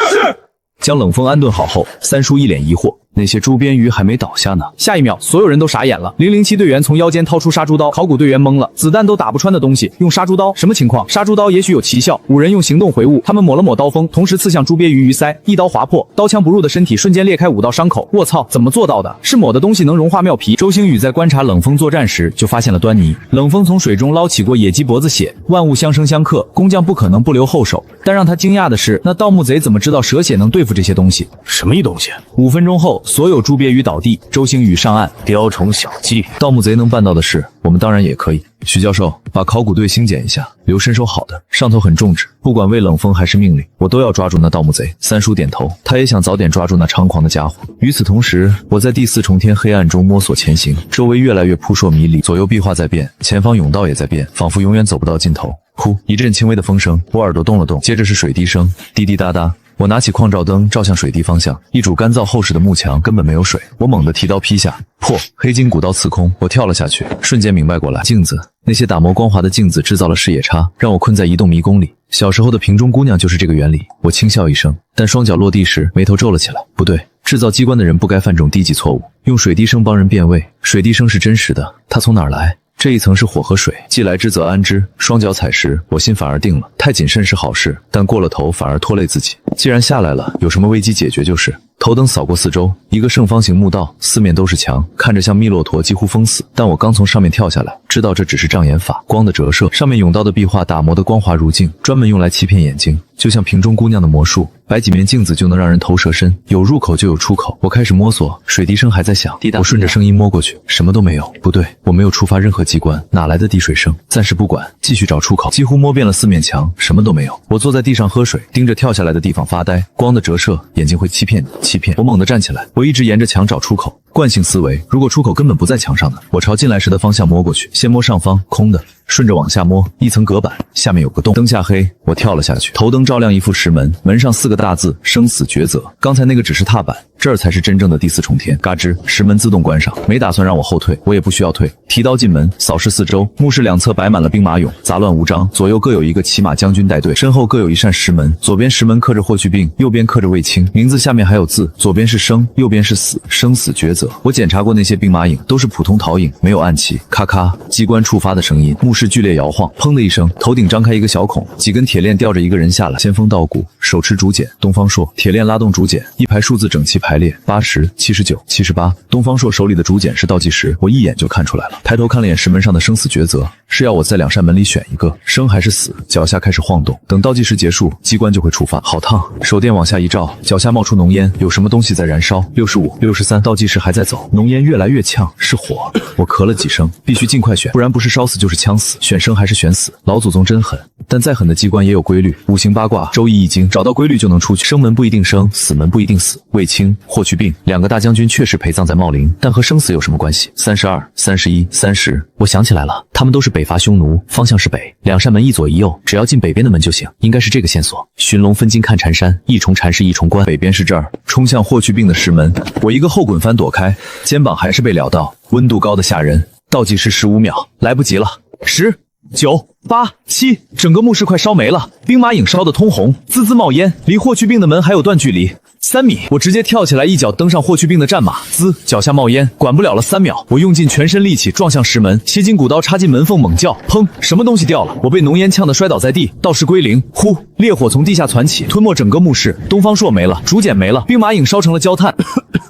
将冷风安顿好后，三叔一脸疑惑。那些猪边鱼还没倒下呢。下一秒，所有人都傻眼了。007队员从腰间掏出杀猪刀，考古队员懵了，子弹都打不穿的东西，用杀猪刀，什么情况？杀猪刀也许有奇效。5人用行动回悟，他们抹了抹刀锋，同时刺向猪鳖鱼鱼鳃，一刀划破，刀枪不入的身体瞬间裂开5道伤口。卧槽，怎么做到的？是抹的东西能融化妙皮？周星宇在观察冷风作战时就发现了端倪。冷风从水中捞起过野鸡脖子血，万物相生相克，工匠不可能不留后手。但让他惊讶的是，那盗墓贼怎么知道蛇血能对付这些东西？什么东西？5分钟后，所有猪鳖鱼倒地，周星宇上岸。雕虫小技，盗墓贼能办到的事，我们当然也可以。徐教授，把考古队清检一下，留身手好的，上头很重视，不管为冷风还是命令，我都要抓住那盗墓贼。三叔点头，他也想早点抓住那猖狂的家伙。与此同时，我在第4重天黑暗中摸索前行，周围越来越扑朔迷离，左右壁画在变，前方甬道也在变，仿佛永远走不到尽头。呼，一阵轻微的风声，我耳朵动了动，接着是水滴声，滴滴答答。我拿起矿照灯照向水滴方向，一堵干燥厚实的木墙根本没有水。我猛地提刀劈下，破！黑金骨刀刺空，我跳了下去，瞬间明白过来，镜子，那些打磨光滑的镜子制造了视野差，让我困在移动迷宫里。小时候的瓶中姑娘就是这个原理。我轻笑一声，但双脚落地时眉头皱了起来。不对，制造机关的人不该犯这种低级错误。用水滴声帮人变位，水滴声是真实的，它从哪儿来？这一层是火和水，既来之则安之。双脚踩实，我心反而定了。太谨慎是好事，但过了头反而拖累自己。既然下来了，有什么危机解决就是。头灯扫过四周，一个正方形墓道，四面都是墙，看着像密骆驼，几乎封死。但我刚从上面跳下来，知道这只是障眼法，光的折射，上面甬道的壁画打磨得光滑如镜，专门用来欺骗眼睛，就像瓶中姑娘的魔术。摆几面镜子就能让人头蛇身，有入口就有出口。我开始摸索，水滴声还在响，我顺着声音摸过去，什么都没有。不对，我没有触发任何机关，哪来的滴水声？暂时不管，继续找出口。几乎摸遍了四面墙，什么都没有。我坐在地上喝水，盯着跳下来的地方发呆。光的折射，眼睛会欺骗你，欺骗。我猛地站起来，我一直沿着墙找出口。惯性思维，如果出口根本不在墙上呢？我朝进来时的方向摸过去，先摸上方，空的。顺着往下摸，一层隔板，下面有个洞，灯下黑，我跳了下去，头灯照亮一副石门，门上4个大字：生死抉择。刚才那个只是踏板，这儿才是真正的第4重天。嘎吱，石门自动关上，没打算让我后退，我也不需要退。提刀进门，扫视四周，墓室两侧摆满了兵马俑，杂乱无章，左右各有一个骑马将军带队，身后各有一扇石门，左边石门刻着霍去病，右边刻着卫青，名字下面还有字，左边是生，右边是死，生死抉择。我检查过那些兵马俑，都是普通陶影，没有暗器。咔咔，机关触发的声音，墓室剧烈摇晃，砰的一声，头顶张开一个小孔，几根铁链吊着一个人下来，仙风道骨，手持竹简，东方朔，铁链拉动竹简，一排数字整齐排列，80、79、78。东方朔手里的竹简是倒计时，我一眼就看出来了。抬头看了眼石门上的生死抉择，是要我在2扇门里选一个，生还是死？脚下开始晃动，等倒计时结束，机关就会触发。好烫，手电往下一照，脚下冒出浓烟，有什么东西在燃烧。65、63，倒计时还在走，浓烟越来越呛，是火。我咳了几声，必须尽快选，不然不是烧死就是呛死。选生还是选死？老祖宗真狠，但再狠的机关也有规律。五行八卦、周易易经，找到规律就能出去。生门不一定生，死门不一定死。卫青、霍去病2个大将军确实陪葬在茂陵，但和生死有什么关系？32、31、30，我想起来了，他们都是北伐匈奴，方向是北，2扇门一左一右，只要进北边的门就行，应该是这个线索。寻龙分金看缠山，一重缠是一重关，北边是这儿，冲向霍去病的石门，我一个后滚翻躲开，肩膀还是被燎到，温度高的吓人。倒计时15秒，来不及了。10、9、8、7，整个墓室快烧没了，兵马俑烧得通红，滋滋冒烟，离霍去病的门还有段距离。3米，我直接跳起来，一脚蹬上霍去病的战马，滋，脚下冒烟，管不了了。3秒，我用尽全身力气撞向石门，斜金骨刀插进门缝，猛叫，砰，什么东西掉了？我被浓烟呛得摔倒在地，倒是归零。呼，烈火从地下窜起，吞没整个墓室。东方朔没了，竹简没了，兵马俑烧成了焦炭。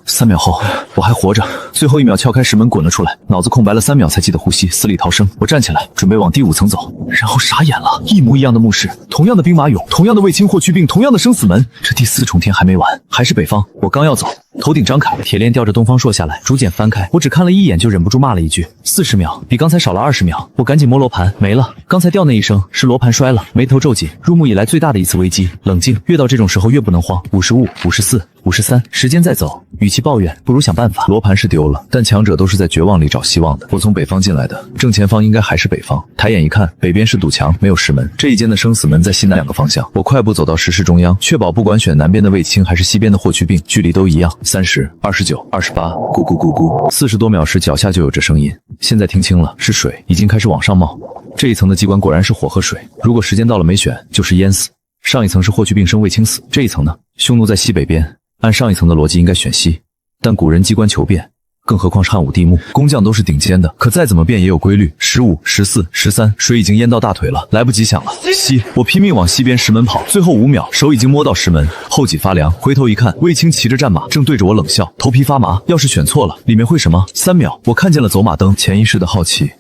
3秒后，我还活着，最后1秒撬开石门滚了出来，脑子空白了3秒才记得呼吸，死里逃生。我站起来，准备往第5层走，然后傻眼了，一模一样的墓室，同样的兵马俑，同样的卫青霍去病，同样的生死门，这第4重天还没完，还是北方。我刚要走，头顶张开，铁链吊着东方朔下来，竹简翻开，我只看了一眼就忍不住骂了一句：40秒，比刚才少了20秒。我赶紧摸罗盘，没了，刚才掉那一声是罗盘摔了，眉头皱紧，入墓以来最大的一次危机。冷静，越到这种时候越不能慌。55、54、53，时间在走，与其抱怨，不如想办法。罗盘是丢了，但强者都是在绝望里找希望的。我从北方进来的，正前方应该还是北方。抬眼一看，北边是堵墙，没有石门，这一间的生死门在西南2个方向。我快步走到石室中央，确保不管选南边的卫青还是西边的霍去病，距离都一样。30、29、28，咕咕咕咕，40多秒时脚下就有这声音。现在听清了，是水，已经开始往上冒。这一层的机关果然是火和水，如果时间到了没选，就是淹死。上一层是霍去病生卫青死，这一层呢？匈奴在西北边，按上一层的逻辑应该选西，但古人机关求变，更何况是汉武帝墓，工匠都是顶尖的，可再怎么变也有规律。15、14、13，水已经淹到大腿了，来不及想了。西，我拼命往西边石门跑，最后5秒，手已经摸到石门，后脊发凉，回头一看，卫青骑着战马，正对着我冷笑，头皮发麻。要是选错了，里面会什么？3秒，我看见了走马灯，潜意识的好奇、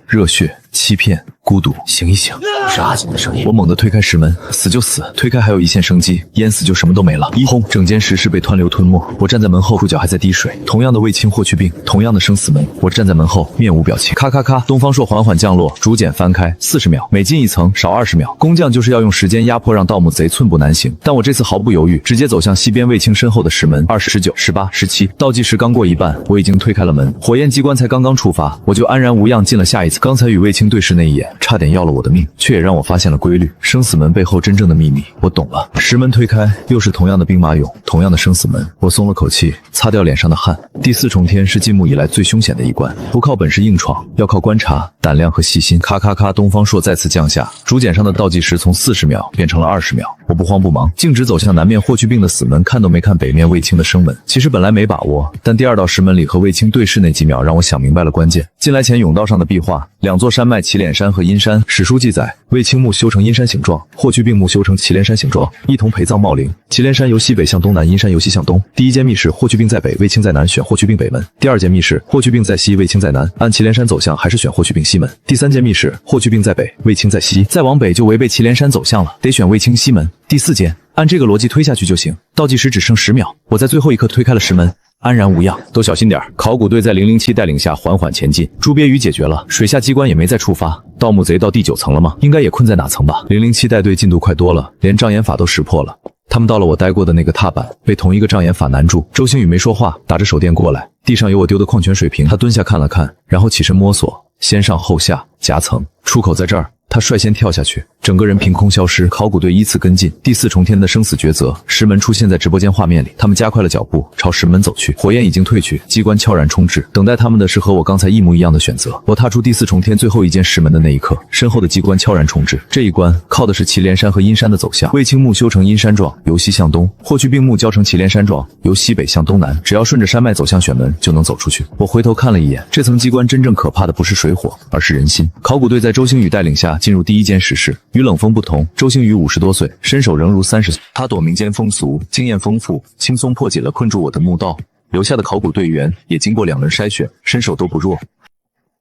热血、欺骗、孤独，醒一醒，是阿锦的声音。我猛地推开石门，死就死，推开还有一线生机，淹死就什么都没了。轰，整间石室被湍流吞没。我站在门后，触角还在滴水。同样的卫青霍去病，同样的生死门。我站在门后，面无表情。咔咔咔，东方朔缓缓降落，竹简翻开，40秒，每进一层少20秒。工匠就是要用时间压迫，让盗墓贼寸步难行。但我这次毫不犹豫，直接走向西边卫青身后的石门。20、19、18、17，倒计时刚过一半，我已经推开了门，火焰机关才刚刚触发，我就安然无恙进了下一层。刚才与卫青对视那一眼，差点要了我的命，却也让我发现了规律，生死门背后真正的秘密。我懂了，石门推开，又是同样的兵马俑，同样的生死门。我松了口气，擦掉脸上的汗。第4重天是进墓以来最凶险的一关，不靠本事硬闯，要靠观察、胆量和细心。咔咔咔，东方朔再次降下，竹简上的倒计时从40秒变成了20秒。我不慌不忙，径直走向南面霍去病的死门，看都没看北面卫青的生门。其实本来没把握，但第2道石门里和卫青对视那几秒，让我想明白了关键。进来前甬道上的壁画，2座山脉祁连山和阴山。史书记载，卫青墓修成阴山形状，霍去病墓修成祁连山形状，一同陪葬茂陵。祁连山由西北向东南，阴山由西向东。第1间密室，霍去病在北，卫青在南，选霍去病北门。第2间密室，霍去病在西，卫青在南，按祁连山走向，还是选霍去病西门。第3间密室，霍去病在北，卫青在西，再往北就违背祁连山走向了，得选卫青西门。第4间，按这个逻辑推下去就行。倒计时只剩10秒，我在最后一刻推开了石门。安然无恙，都小心点。考古队在007带领下缓缓前进，朱鳖鱼解决了，水下机关也没再触发。盗墓贼到第9层了吗？应该也困在哪层吧。007带队进度快多了，连障眼法都识破了。他们到了我待过的那个踏板，被同一个障眼法难住。周星宇没说话，打着手电过来。地上有我丢的矿泉水瓶。他蹲下看了看，然后起身摸索，先上后下，夹层，出口在这儿。他率先跳下去，整个人凭空消失。考古队依次跟进，第4重天的生死抉择。石门出现在直播间画面里，他们加快了脚步，朝石门走去。火焰已经退去，机关悄然冲至，等待他们的是和我刚才一模一样的选择。我踏出第4重天最后一间石门的那一刻，身后的机关悄然冲至。这一关靠的是祁连山和阴山的走向。卫青木修成阴山状，由西向东；霍去病木交成祁连山状，由西北向东南。只要顺着山脉走向选门，就能走出去。我回头看了一眼，这层机关真正可怕的不是水火，而是人心。考古队在周星宇带领下进入第1间石室。与冷风不同，周星宇50多岁，身手仍如30岁。他躲民间风俗，经验丰富，轻松破解了困住我的墓道。留下的考古队员也经过2轮筛选，身手都不弱。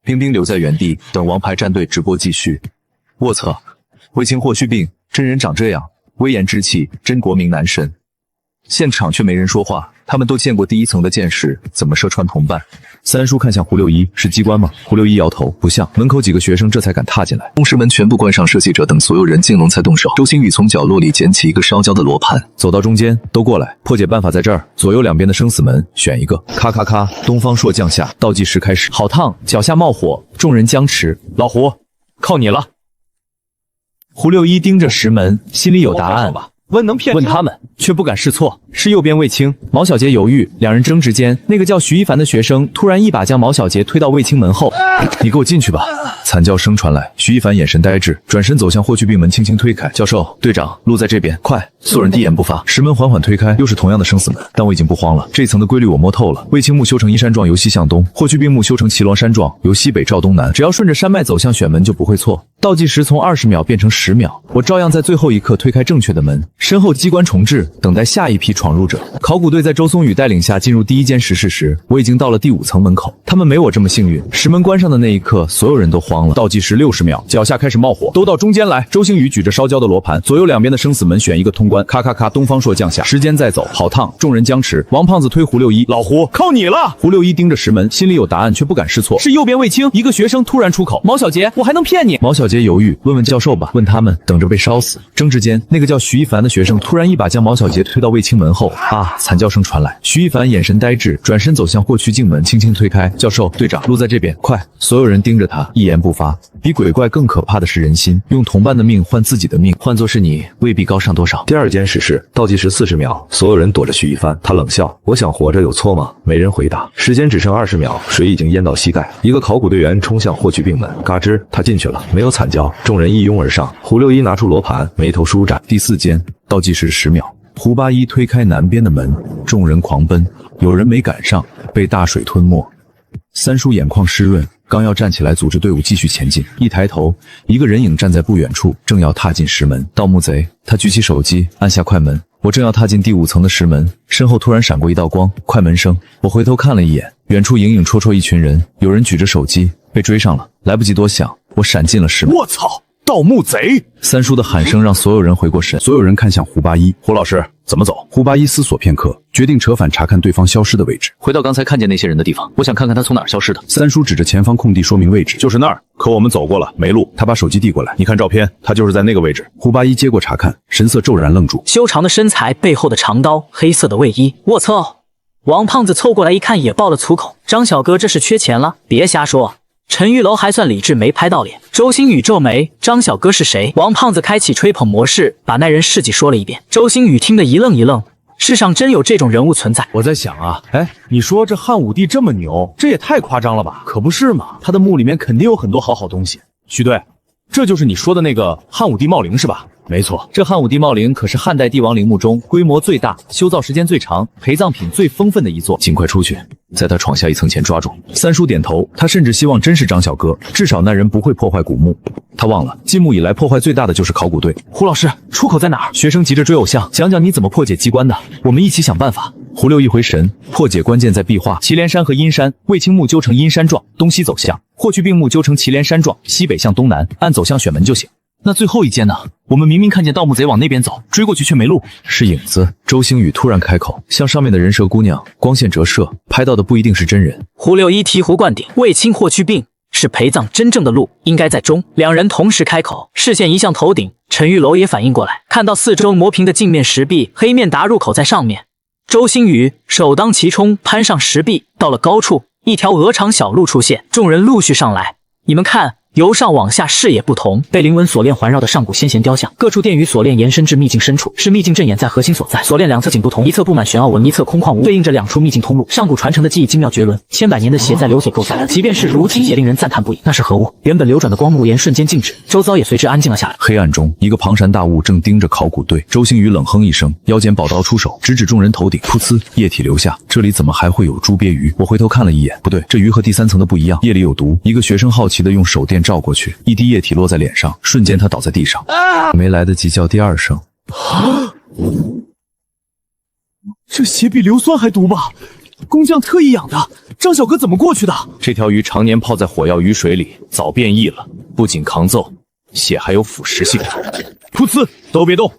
冰冰留在原地等王牌战队直播继续。我操，卫青霍去病真人长这样，威严之气，真国民男神。现场却没人说话，他们都见过第1层的剑士怎么射穿同伴。三叔看向胡六一，是机关吗？胡六一摇头，不像。门口几个学生这才敢踏进来。同时门全部关上，设计者等所有人进笼才动手。周星宇从角落里捡起一个烧焦的罗盘，走到中间，都过来。破解办法在这儿，左右两边的生死门选一个。咔咔咔，东方朔降下，倒计时开始。好烫，脚下冒火，众人僵持。老胡，靠你了。胡六一盯着石门，心里有答案。问能骗？问他们，却不敢试错。是右边卫青，毛小杰犹豫，两人争执间，那个叫徐一凡的学生突然一把将毛小杰推到卫青门后。你给我进去吧！惨叫声传来，徐一凡眼神呆滞，转身走向霍去病门，轻轻推开。教授，队长，路在这边，快！所有人低言不发。石门缓缓推开，又是同样的生死门，但我已经不慌了。这一层的规律我摸透了。卫青木修成阴山状由西向东，霍去病木修成祁罗山状由西北照东南。只要顺着山脉走向选门就不会错。倒计时从20秒变成10秒，我照样在最后一刻推开正确的门。身后机关重置，等待下一批闯入者。考古队在周松宇带领下进入第一间石室时，我已经到了第5层门口。他们没我这么幸运。石门关上的那一刻，所有人都慌了。倒计时60秒，脚下开始冒火，都到中间来。周星宇举着烧焦的罗盘，左右两边的生死门选一个通关。咔咔咔，东方朔降下，时间在走，好烫，众人僵持。王胖子推胡六一，老胡靠你了。胡六一盯着石门，心里有答案，却不敢试错。是右边卫青，一个学生突然出口：毛小杰，我还能骗你？毛小杰犹豫，问问教授吧，问他们，等着被烧死。争执间，那个叫徐一凡的学生突然一把将毛小杰推到卫青门后，啊！惨叫声传来，徐一凡眼神呆滞，转身走向霍去镜门，轻轻推开。教授，队长，路在这边，快！所有人盯着他，一言不发。比鬼怪更可怕的是人心，用同伴的命换自己的命，换作是你，未必高尚多少。第2间石室，倒计时40秒，所有人躲着徐一帆。他冷笑：“我想活着有错吗？”没人回答。时间只剩20秒，水已经淹到膝盖。一个考古队员冲向霍去病门，嘎吱，他进去了，没有惨叫，众人一拥而上。胡六一拿出罗盘，眉头舒展。第4间，倒计时10秒。胡八一推开南边的门，众人狂奔，有人没赶上，被大水吞没。三叔眼眶湿润，刚要站起来组织队伍继续前进，一抬头，一个人影站在不远处，正要踏进石门。盗墓贼，他举起手机按下快门。我正要踏进第5层的石门，身后突然闪过一道光，快门声。我回头看了一眼，远处影影绰绰一群人，有人举着手机，被追上了。来不及多想，我闪进了石门。我操！盗墓贼！三叔的喊声让所有人回过神，所有人看向胡八一。胡老师怎么走？胡八一思索片刻，决定折返查看对方消失的位置。回到刚才看见那些人的地方，我想看看他从哪儿消失的。三叔指着前方空地说明位置，就是那儿。可我们走过了，没路。他把手机递过来，你看照片，他就是在那个位置。胡八一接过查看，神色骤然愣住。修长的身材，背后的长刀，黑色的卫衣。我操！王胖子凑过来一看，也爆了粗口：张小哥这是缺钱了？别瞎说。陈玉楼还算理智，没拍到脸。周星宇皱眉：张小哥是谁？王胖子开启吹捧模式，把那人事迹说了一遍。周星宇听得一愣一愣，世上真有这种人物存在。我在想啊，你说这汉武帝这么牛，这也太夸张了吧？可不是嘛，他的墓里面肯定有很多好东西。徐队，这就是你说的那个汉武帝茂陵是吧？没错，这汉武帝茂陵可是汉代帝王陵墓中规模最大、修造时间最长、陪葬品最丰富的一座。尽快出去，在他闯下1层前抓住。三叔点头，他甚至希望真是张小哥，至少那人不会破坏古墓。他忘了，进墓以来破坏最大的就是考古队。胡老师，出口在哪儿？学生急着追偶像，讲讲你怎么破解机关的，我们一起想办法。胡六一回神，破解关键在壁画。祁连山和阴山，卫青木纠成阴山状，东西走向；霍去病木纠成祁连山状，西北向东南，按走向选门就行。那最后一间呢？我们明明看见盗墓贼往那边走，追过去却没路。是影子。周星宇突然开口，像上面的人蛇姑娘，光线折射，拍到的不一定是真人。胡六一醍醐灌顶，卫青霍去病是陪葬真正的路，应该在中。两人同时开口，视线移向头顶。陈玉楼也反应过来，看到四周磨平的镜面石壁，黑面达入口在上面。周星宇首当其冲攀上石壁，到了高处，一条鹅肠小路出现，众人陆续上来。你们看，由上往下视野不同，被灵纹锁链环绕的上古先贤雕像，各处殿宇锁链延伸至秘境深处，是秘境阵眼在核心所在。锁链两侧景不同，一侧布满玄奥纹，一侧空旷无，对应着2处秘境通路。上古传承的技艺精妙绝伦，千百年的邪在流所构造，即便是如此也令人赞叹不已。那是何物？原本流转的光幕檐瞬间静止，周遭也随之安静了下来。黑暗中，一个庞然大物正盯着考古队。周星宇冷哼一声，腰间宝刀出手，直指众人头顶，噗呲，液体流下。这里怎么还会有猪鳖鱼？我回头看了一眼，不对，这鱼和第3层的不一样，液里有毒。一个学生好奇地用手电照过去，一滴液体落在脸上，瞬间他倒在地上，没来得及叫第2声。这血比硫酸还毒吧？工匠特意养的，张小哥怎么过去的？这条鱼常年泡在火药鱼水里，早变异了，不仅抗揍，血还有腐蚀性。噗呲，都别动！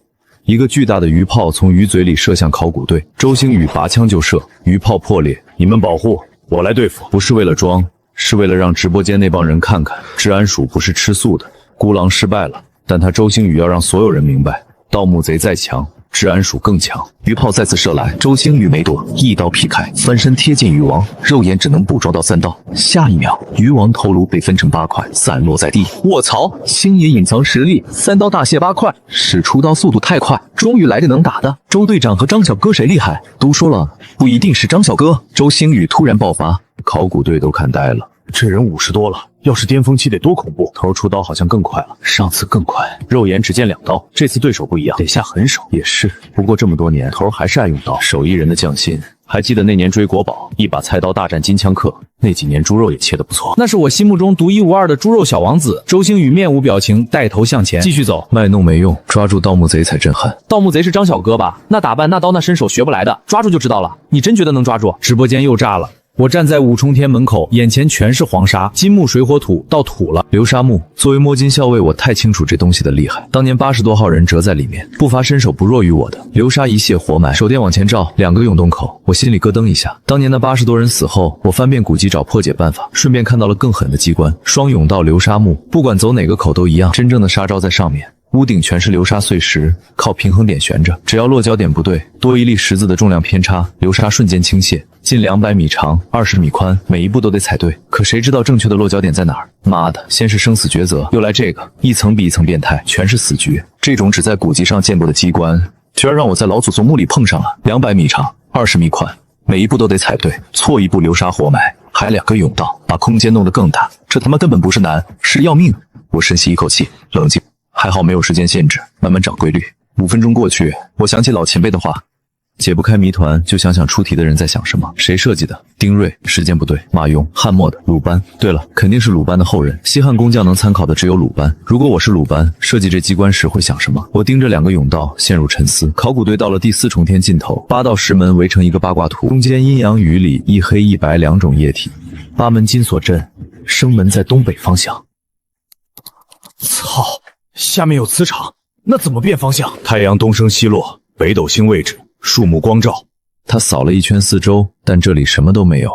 一个巨大的鱼炮从鱼嘴里射向考古队，周星宇拔枪就射，鱼炮破裂。你们保护，我来对付。不是为了装，是为了让直播间那帮人看看，治安署不是吃素的。孤狼失败了，但他周星宇要让所有人明白，盗墓贼再强，治安署更强。鱼炮再次射来，周星宇没躲，一刀劈开，翻身贴近鱼王，肉眼只能捕捉到3刀。下一秒，鱼王头颅被分成8块，散落在地。卧槽！星爷隐藏实力，3刀大卸8块，使出刀速度太快，终于来个能打的。周队长和张小哥谁厉害？都说了，不一定是张小哥。周星宇突然爆发，考古队都看呆了。这人50多了，要是巅峰期得多恐怖！头出刀好像更快了，上次更快，肉眼只见2刀，这次对手不一样，得下狠手。也是，不过这么多年，头还是爱用刀，手艺人的匠心。还记得那年追国宝，一把菜刀大战金枪客，那几年猪肉也切得不错。那是我心目中独一无二的猪肉小王子。周星宇面无表情，带头向前，继续走。卖弄没用，抓住盗墓贼才震撼。盗墓贼是张小哥吧？那打扮、那刀、那身手学不来的，抓住就知道了。你真觉得能抓住？直播间又炸了。我站在五重天门口，眼前全是黄沙，金木水火土到土了。流沙木作为摸金校尉，我太清楚这东西的厉害。当年80多号人折在里面，不乏身手不弱于我的。流沙一泻活埋，手电往前照，2个涌洞口，我心里咯噔一下。当年那80多人死后，我翻遍古籍找破解办法，顺便看到了更狠的机关——双甬道流沙木。不管走哪个口都一样，真正的沙招在上面。屋顶全是流沙碎石，靠平衡点悬着，只要落脚点不对，多一粒石子的重量偏差，流沙瞬间倾泻。近200米长，20米宽，每一步都得踩对。可谁知道正确的落脚点在哪儿？妈的，先是生死抉择，又来这个，一层比一层变态，全是死局。这种只在古籍上见过的机关，居然让我在老祖宗墓里碰上了。200米长，20米宽，每一步都得踩对，错一步流沙活埋，还2个甬道，把空间弄得更大。这他妈根本不是难，是要命。我深吸一口气，冷静。还好没有时间限制，慢慢找规律。5分钟过去，我想起老前辈的话，解不开谜团，就想想出题的人在想什么。谁设计的？丁瑞。时间不对。马庸。汉末的。鲁班。对了，肯定是鲁班的后人。西汉工匠能参考的只有鲁班。如果我是鲁班，设计这机关时会想什么？我盯着2个甬道，陷入沉思。考古队到了第4重天尽头，8道石门围成一个八卦图，中间阴阳鱼里一黑一白2种液体。8门金锁阵，生门在东北方向。操！下面有磁场，那怎么变方向？太阳东升西落，北斗星位置，树木光照。他扫了一圈四周，但这里什么都没有。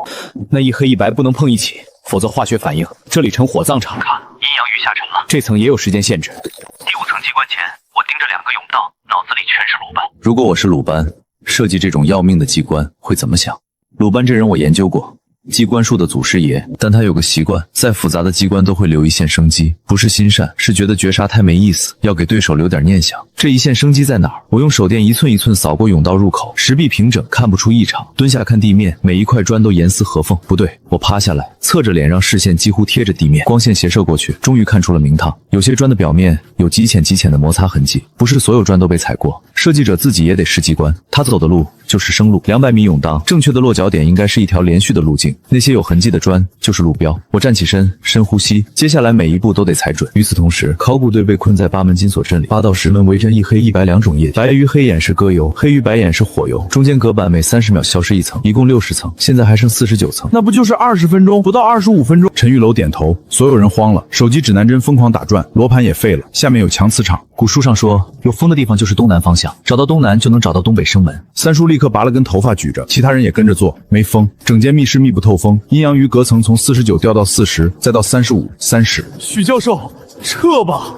那一黑一白不能碰一起，否则化学反应。这里成火葬场。看，阴阳鱼下沉了。这层也有时间限制。第5层机关前，我盯着2个甬道，脑子里全是鲁班。如果我是鲁班，设计这种要命的机关会怎么想？鲁班这人我研究过。机关术的祖师爷，但他有个习惯，再复杂的机关都会留一线生机，不是心善，是觉得绝杀太没意思，要给对手留点念想。这一线生机在哪儿？我用手电一寸一寸扫过甬道入口，石壁平整，看不出异常。蹲下看地面，每一块砖都严丝合缝。不对，我趴下来，侧着脸，让视线几乎贴着地面，光线斜射过去，终于看出了名堂。有些砖的表面有极浅极浅的摩擦痕迹，不是所有砖都被踩过。设计者自己也得识机关，他走的路就是生路。200米甬道，正确的落脚点应该是一条连续的路径。那些有痕迹的砖就是路标。我站起身，深呼吸，接下来每一步都得踩准。与此同时，考古队被困在8门金锁阵里，8道石门围着一黑一白2种液体，白与黑眼是鸽油，黑与白眼是火油，中间隔板每30秒消失1层，一共60层，现在还剩49层。那不就是20分钟？不到25分钟。陈玉楼点头，所有人慌了，手机指南针疯狂打转，罗盘也废了。下面有强磁场，古书上说，有风的地方就是东南方向，找到东南就能找到东北生门。三叔立刻拔了根头发举着，其他人也跟着做。没风，整间密室密不透风，阴阳鱼隔层从49掉到40，再到35、30。许教授，撤吧！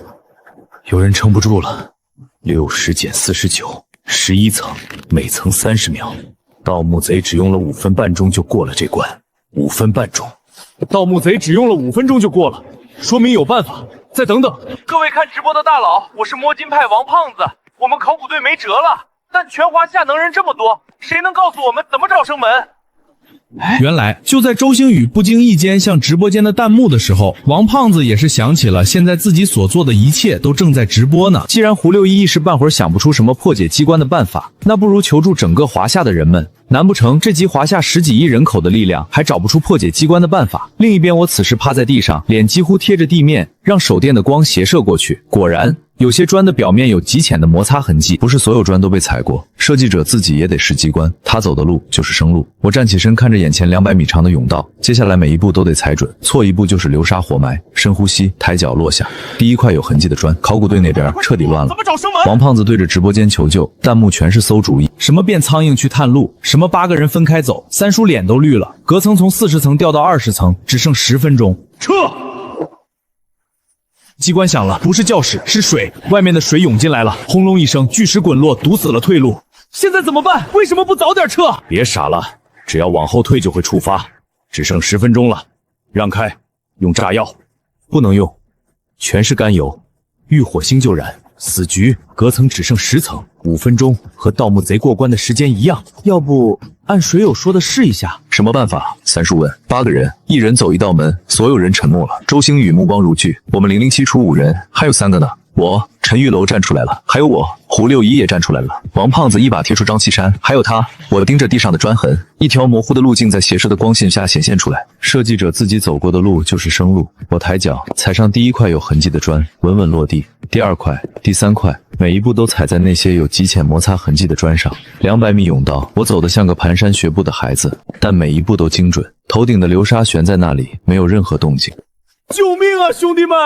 有人撑不住了。60减49，11层，每层30秒。盗墓贼只用了5分半钟就过了这关，5分半钟。盗墓贼只用了5分钟就过了，说明有办法。再等等，各位看直播的大佬，我是摸金派王胖子，我们考古队没辙了，但全华夏能人这么多，谁能告诉我们怎么找生门？原来就在周星宇不经意间向直播间的弹幕的时候，王胖子也是想起了现在自己所做的一切都正在直播呢。既然胡六一一时半会儿想不出什么破解机关的办法，那不如求助整个华夏的人们。难不成这集华夏10几亿人口的力量还找不出破解机关的办法？另一边，我此时趴在地上，脸几乎贴着地面，让手电的光斜射过去。果然，有些砖的表面有极浅的摩擦痕迹，不是所有砖都被踩过。设计者自己也得是机关，他走的路就是生路。我站起身，看着眼前200米长的甬道，接下来每一步都得踩准，错一步就是流沙活埋。深呼吸，抬脚落下，第一块有痕迹的砖。考古队那边彻底乱了，怎么找生门？王胖子对着直播间求救，弹幕全是馊主意，什么变苍蝇去探路，什么8个人分开走，三叔脸都绿了。隔层从40层掉到20层，只剩10分钟，撤！机关响了，不是教室，是水。外面的水涌进来了，轰隆一声，巨石滚落，堵死了退路。现在怎么办？为什么不早点撤？别傻了，只要往后退就会触发。只剩10分钟了，让开，用炸药。不能用，全是甘油，遇火星就燃，死局。隔层只剩10层，5分钟和盗墓贼过关的时间一样。要不按水友说的试一下？什么办法？三叔问。8个人，一人走一道门，所有人沉默了。周星宇目光如炬，我们007出5人，还有3个呢。我陈玉楼站出来了，还有我胡六一也站出来了。王胖子一把贴出张锡山，还有他。我盯着地上的砖痕，一条模糊的路径在斜射的光线下显现出来。设计者自己走过的路就是生路。我抬脚踩上第一块有痕迹的砖，稳稳落地。第2块、第3块，每一步都踩在那些有极浅摩擦痕迹的砖上。200米甬道，我走得像个蹒跚学步的孩子，但每一步都精准。头顶的流沙悬在那里，没有任何动静。救命啊，兄弟们！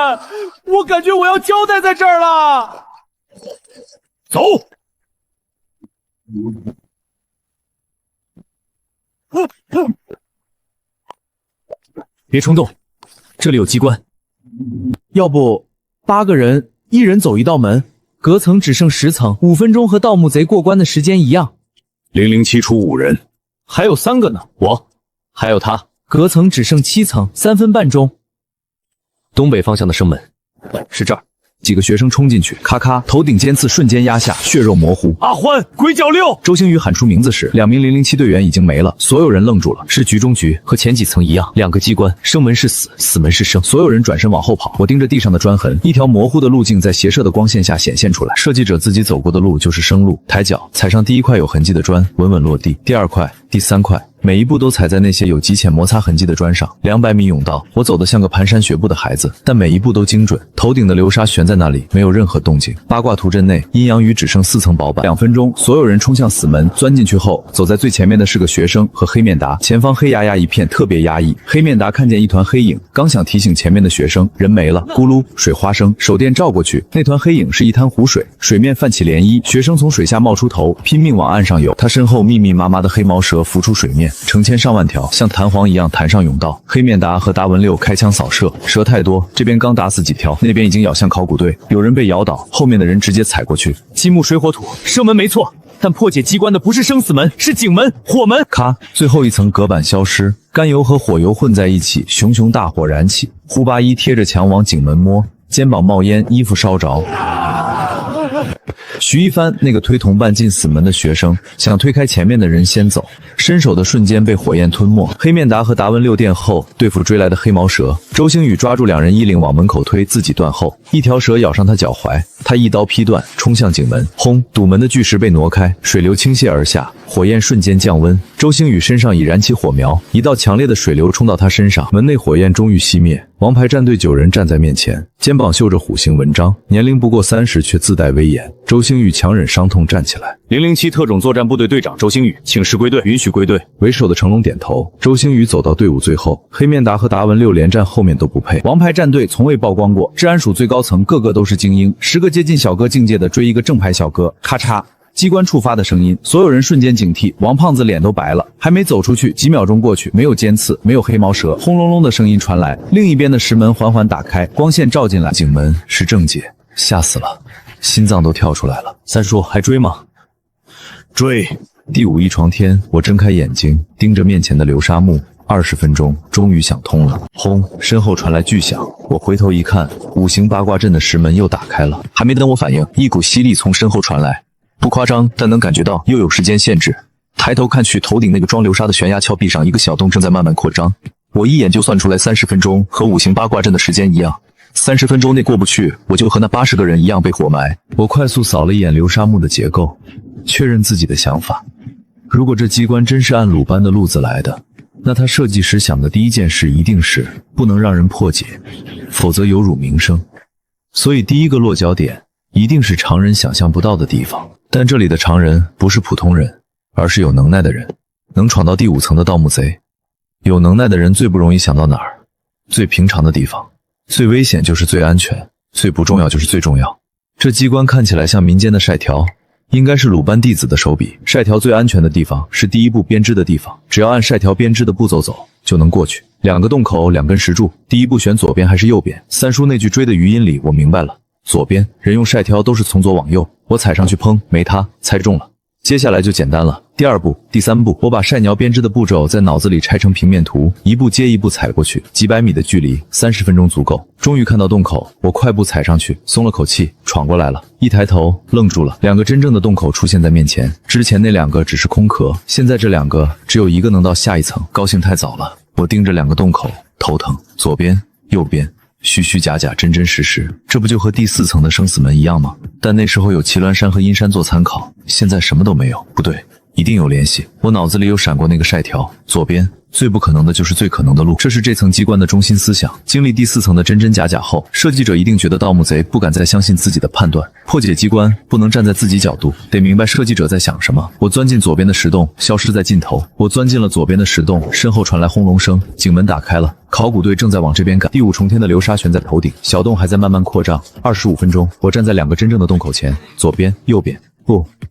我感觉我要交代在这儿了。走！别冲动，这里有机关。要不8个人，一人走一道门，隔层只剩10层，5分钟和盗墓贼过关的时间一样。007出5人，还有3个呢。我，还有他。隔层只剩7层，3分半钟。东北方向的生门是这儿。几个学生冲进去，咔咔，头顶尖刺瞬间压下，血肉模糊。阿欢，鬼脚6！周星宇喊出名字时，2名007队员已经没了，所有人愣住了。是局中局，和前几层一样，2个机关，生门是死，死门是生。所有人转身往后跑。我盯着地上的砖痕，一条模糊的路径在斜射的光线下显现出来。设计者自己走过的路就是生路。抬脚踩上第一块有痕迹的砖，稳稳落地。第2块、第3块。每一步都踩在那些有极浅摩擦痕迹的砖上。200米甬道，我走得像个蹒跚学步的孩子，但每一步都精准。头顶的流沙悬在那里，没有任何动静。八卦图阵内，阴阳鱼只剩4层薄板。2分钟，所有人冲向死门。钻进去后，走在最前面的是个学生和黑面达，前方黑压压一片，特别压抑。黑面达看见一团黑影，刚想提醒前面的学生，人没了。咕噜，水花声，手电照过去，那团黑影是一滩湖水，水面泛起涟漪，学生从水下冒出头，拼命往岸上游。他身后密密麻麻的黑毛蛇浮出水面。成千上万条，像弹簧一样弹上甬道。黑面达和达文6开枪扫射，蛇太多，这边刚打死几条，那边已经咬向考古队，有人被咬倒，后面的人直接踩过去。金木水火土，生门没错，但破解机关的不是生死门，是井门、火门。咔，最后一层隔板消失，甘油和火油混在一起，熊熊大火燃起。胡八一贴着墙往井门摸，肩膀冒烟，衣服烧着。徐一帆那个推同伴进死门的学生，想推开前面的人先走，伸手的瞬间被火焰吞没。黑面达和达文6殿后对付追来的黑毛蛇，周星宇抓住2人衣领往门口推，自己断后。一条蛇咬上他脚踝，他一刀劈断，冲向井门。轰！堵门的巨石被挪开，水流倾泻而下，火焰瞬间降温。周星宇身上已燃起火苗，一道强烈的水流冲到他身上，门内火焰终于熄灭。王牌战队9人站在面前，肩膀绣着虎形纹章，年龄不过30，却自带威严。周星宇强忍伤痛站起来。007特种作战部队队长周星宇，请示归队，允许归队。为首的成龙点头。周星宇走到队伍最后，黑面达和达文6连站后面都不配。王牌战队从未曝光过，治安署最高层个个都是精英，10个接近小哥境界的追一个正牌小哥，咔嚓。机关触发的声音，所有人瞬间警惕。王胖子脸都白了，还没走出去，几秒钟过去，没有尖刺，没有黑毛蛇，轰隆隆的声音传来。另一边的石门缓缓打开，光线照进来，井门是正解，吓死了，心脏都跳出来了。三叔还追吗？追，第5一床天，我睁开眼睛，盯着面前的流沙木。20分钟，终于想通了。轰！身后传来巨响，我回头一看，5行八卦阵的石门又打开了。还没等我反应，一股吸力从身后传来，不夸张，但能感觉到又有时间限制。抬头看去，头顶那个装流沙的悬崖峭壁上，一个小洞正在慢慢扩张。我一眼就算出来30分钟，和5行八卦阵的时间一样。30分钟内过不去，我就和那80个人一样被活埋。我快速扫了一眼流沙木的结构，确认自己的想法。如果这机关真是按鲁班的路子来的，那他设计时想的第一件事一定是不能让人破解，否则有辱名声。所以第一个落脚点一定是常人想象不到的地方。但这里的常人不是普通人，而是有能耐的人，能闯到第5层的盗墓贼。有能耐的人最不容易想到哪儿？最平常的地方。最危险就是最安全，最不重要就是最重要。这机关看起来像民间的晒条，应该是鲁班弟子的手笔。晒条最安全的地方是第一步编织的地方，只要按晒条编织的步骤走就能过去。2个洞口，2根石柱，第一步选左边还是右边？三叔那句追的语音里我明白了，左边。人用晒条都是从左往右，我踩上去砰，没塌，猜中了。接下来就简单了，第2步、第3步，我把晒苗编织的步骤在脑子里拆成平面图，一步接一步踩过去，几百米的距离，30分钟足够。终于看到洞口，我快步踩上去，松了口气，闯过来了。一抬头愣住了，2个真正的洞口出现在面前，之前那2个只是空壳，现在这2个只有一个能到下一层，高兴太早了。我盯着2个洞口，头疼，左边、右边。虚虚假假，真真实实，这不就和第4层的生死门一样吗？但那时候有祁峦山和阴山做参考，现在什么都没有。不对，一定有联系。我脑子里有闪过那个晒条，左边最不可能的就是最可能的路，这是这层机关的中心思想。经历第4层的真真假假后，设计者一定觉得盗墓贼不敢再相信自己的判断。破解机关不能站在自己角度，得明白设计者在想什么。我钻进左边的石洞，消失在尽头。我钻进了左边的石洞，身后传来轰隆声，井门打开了。考古队正在往这边赶，第5重天的流沙悬在头顶，小洞还在慢慢扩张。25分钟，我站在2个真正的洞口前，左边、右边，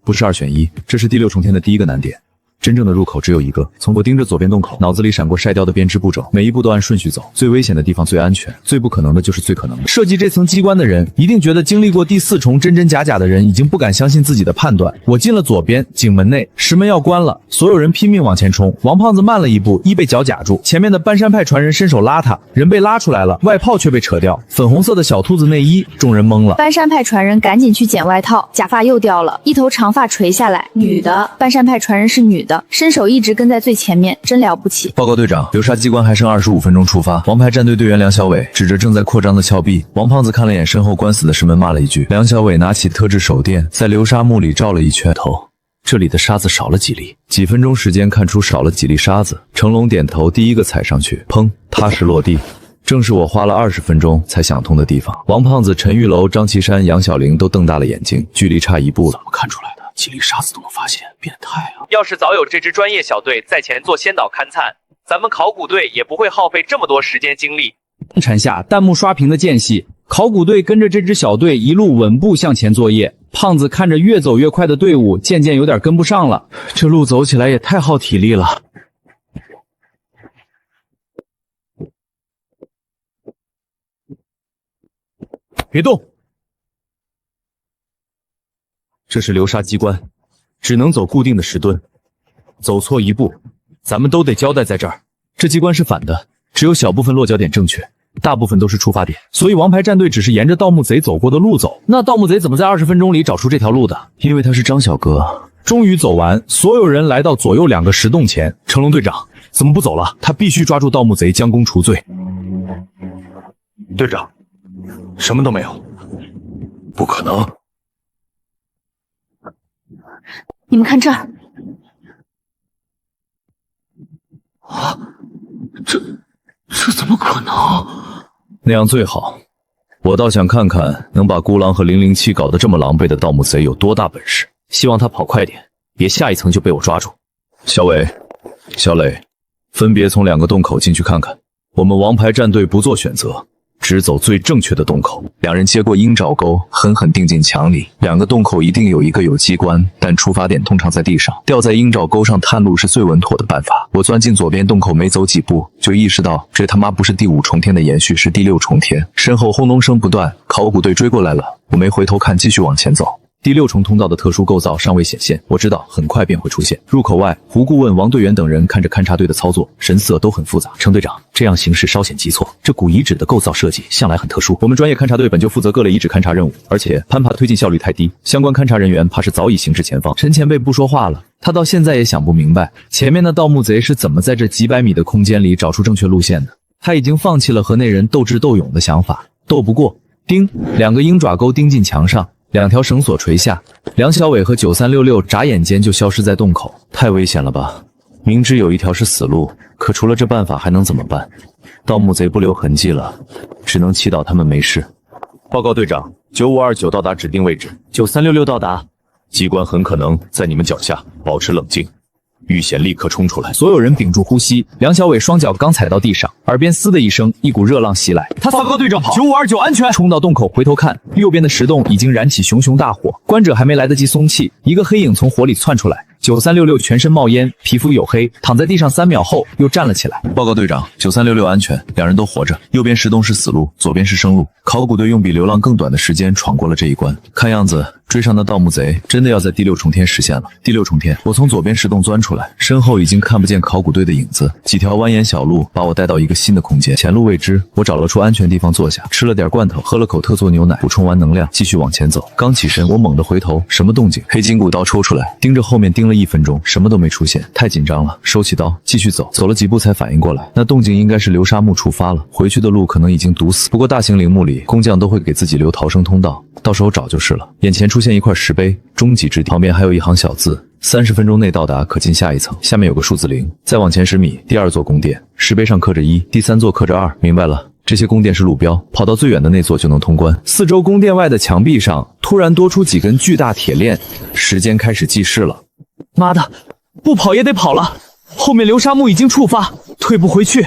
不是2选1，这是第6重天的第一个难点。真正的入口只有一个。我盯着左边洞口，脑子里闪过晒雕的编织步骤，每一步都按顺序走。最危险的地方最安全，最不可能的就是最可能的。设计这层机关的人一定觉得经历过第4重真真假假的人已经不敢相信自己的判断。我进了左边井门内，石门要关了，所有人拼命往前冲。王胖子慢了一步，被脚夹住。前面的搬山派传人伸手拉他，人被拉出来了，外套却被扯掉。粉红色的小兔子内衣，众人懵了。搬山派传人赶紧去捡外套，假发又掉了，一头长发垂下来，女的。搬山派传人是女的，身手一直跟在最前面，真了不起。报告队长，流沙机关还剩25分钟出发。王牌战队队员梁小伟指着正在扩张的峭壁。王胖子看了眼身后关死的石门，骂了一句。梁小伟拿起特制手电，在流沙墓里照了一圈头。这里的沙子少了几粒，几分钟时间看出少了几粒沙子。成龙点头，第一个踩上去，砰，踏实落地。正是我花了20分钟才想通的地方。王胖子、陈玉楼、张岐山、杨小玲都瞪大了眼睛，距离差1步了。怎么看出来的？几粒沙子都能发现，变态啊！要是早有这支专业小队在前做先导勘探，咱们考古队也不会耗费这么多时间精力。铲下弹幕刷屏的间隙，考古队跟着这支小队一路稳步向前作业。胖子看着越走越快的队伍，渐渐有点跟不上了。这路走起来也太耗体力了。别动！这是流沙机关，只能走固定的石墩，走错一步，咱们都得交代在这儿。这机关是反的，只有小部分落脚点正确，大部分都是出发点，所以王牌战队只是沿着盗墓贼走过的路走。那盗墓贼怎么在20分钟里找出这条路的？因为他是张小哥。终于走完，所有人来到左右2个石洞前。成龙队长怎么不走了？他必须抓住盗墓贼，将功除罪。队长，什么都没有，不可能。你们看这儿，啊，这怎么可能？那样最好。我倒想看看能把孤狼和007搞得这么狼狈的盗墓贼有多大本事。希望他跑快点，别下一层就被我抓住。小伟、小磊，分别从2个洞口进去看看。我们王牌战队不做选择，只走最正确的洞口。2人接过鹰爪钩，狠狠钉进墙里。2个洞口一定有一个有机关，但出发点通常在地上，吊在鹰爪钩上探路是最稳妥的办法。我钻进左边洞口，没走几步就意识到这他妈不是第5重天的延续，是第6重天。身后轰隆声不断，考古队追过来了。我没回头看，继续往前走。第6重通道的特殊构造尚未显现，我知道很快便会出现。入口外，胡顾问、王队员等人看着勘察队的操作，神色都很复杂。程队长，这样行事稍显急错。这古遗址的构造设计向来很特殊，我们专业勘察队本就负责各类遗址勘察任务，而且攀爬推进效率太低，相关勘察人员怕是早已行至前方。陈前辈不说话了，他到现在也想不明白，前面的盗墓贼是怎么在这几百米的空间里找出正确路线的。他已经放弃了和那人斗智斗勇的想法，斗不过。叮，2个鹰爪钩钉进墙上，2条绳索垂下，梁小伟和9366眨眼间就消失在洞口。太危险了吧！明知有一条是死路，可除了这办法还能怎么办？盗墓贼不留痕迹了，只能祈祷他们没事。报告队长，9529到达指定位置，9366到达，机关很可能在你们脚下，保持冷静。遇险立刻冲出来！所有人屏住呼吸。梁小伟双脚刚踩到地上，耳边嘶的一声，一股热浪袭来。他报告队长，跑！9529安全！冲到洞口回头看，右边的石洞已经燃起熊熊大火，观者还没来得及松气，一个黑影从火里窜出来。9366全身冒烟，皮肤黝黑，躺在地上3秒后又站了起来。报告队长，9366安全，2人都活着。右边石洞是死路，左边是生路。考古队用比流浪更短的时间闯过了这一关。看样子追上的盗墓贼真的要在第6重天实现了。第6重天，我从左边石洞钻出来，身后已经看不见考古队的影子。几条蜿蜒小路把我带到一个新的空间，前路未知，我找了处安全地方坐下，吃了点罐头，喝了口特做牛奶，补充完能量，继续往前走。刚起身，我猛地回头，什么动静？黑金骨刀抽出来，盯着后面盯了1分钟，什么都没出现，太紧张了，收起刀，继续走。走了几步才反应过来，那动静应该是流沙墓触发了，回去的路可能已经堵死。不过大型陵墓里，工匠都会给自己留逃生通道，到时候找就是了。眼前出现一块石碑，终极之地，旁边还有一行小字：30分钟内到达，可进下一层。下面有个数字0，再往前10米，第2座宫殿，石碑上刻着1，第3座刻着2。明白了。这些宫殿是路标，跑到最远的那座就能通关。四周宫殿外的墙壁上突然多出几根巨大铁链，时间开始计时了。妈的，不跑也得跑了！后面流沙墓已经触发，退不回去，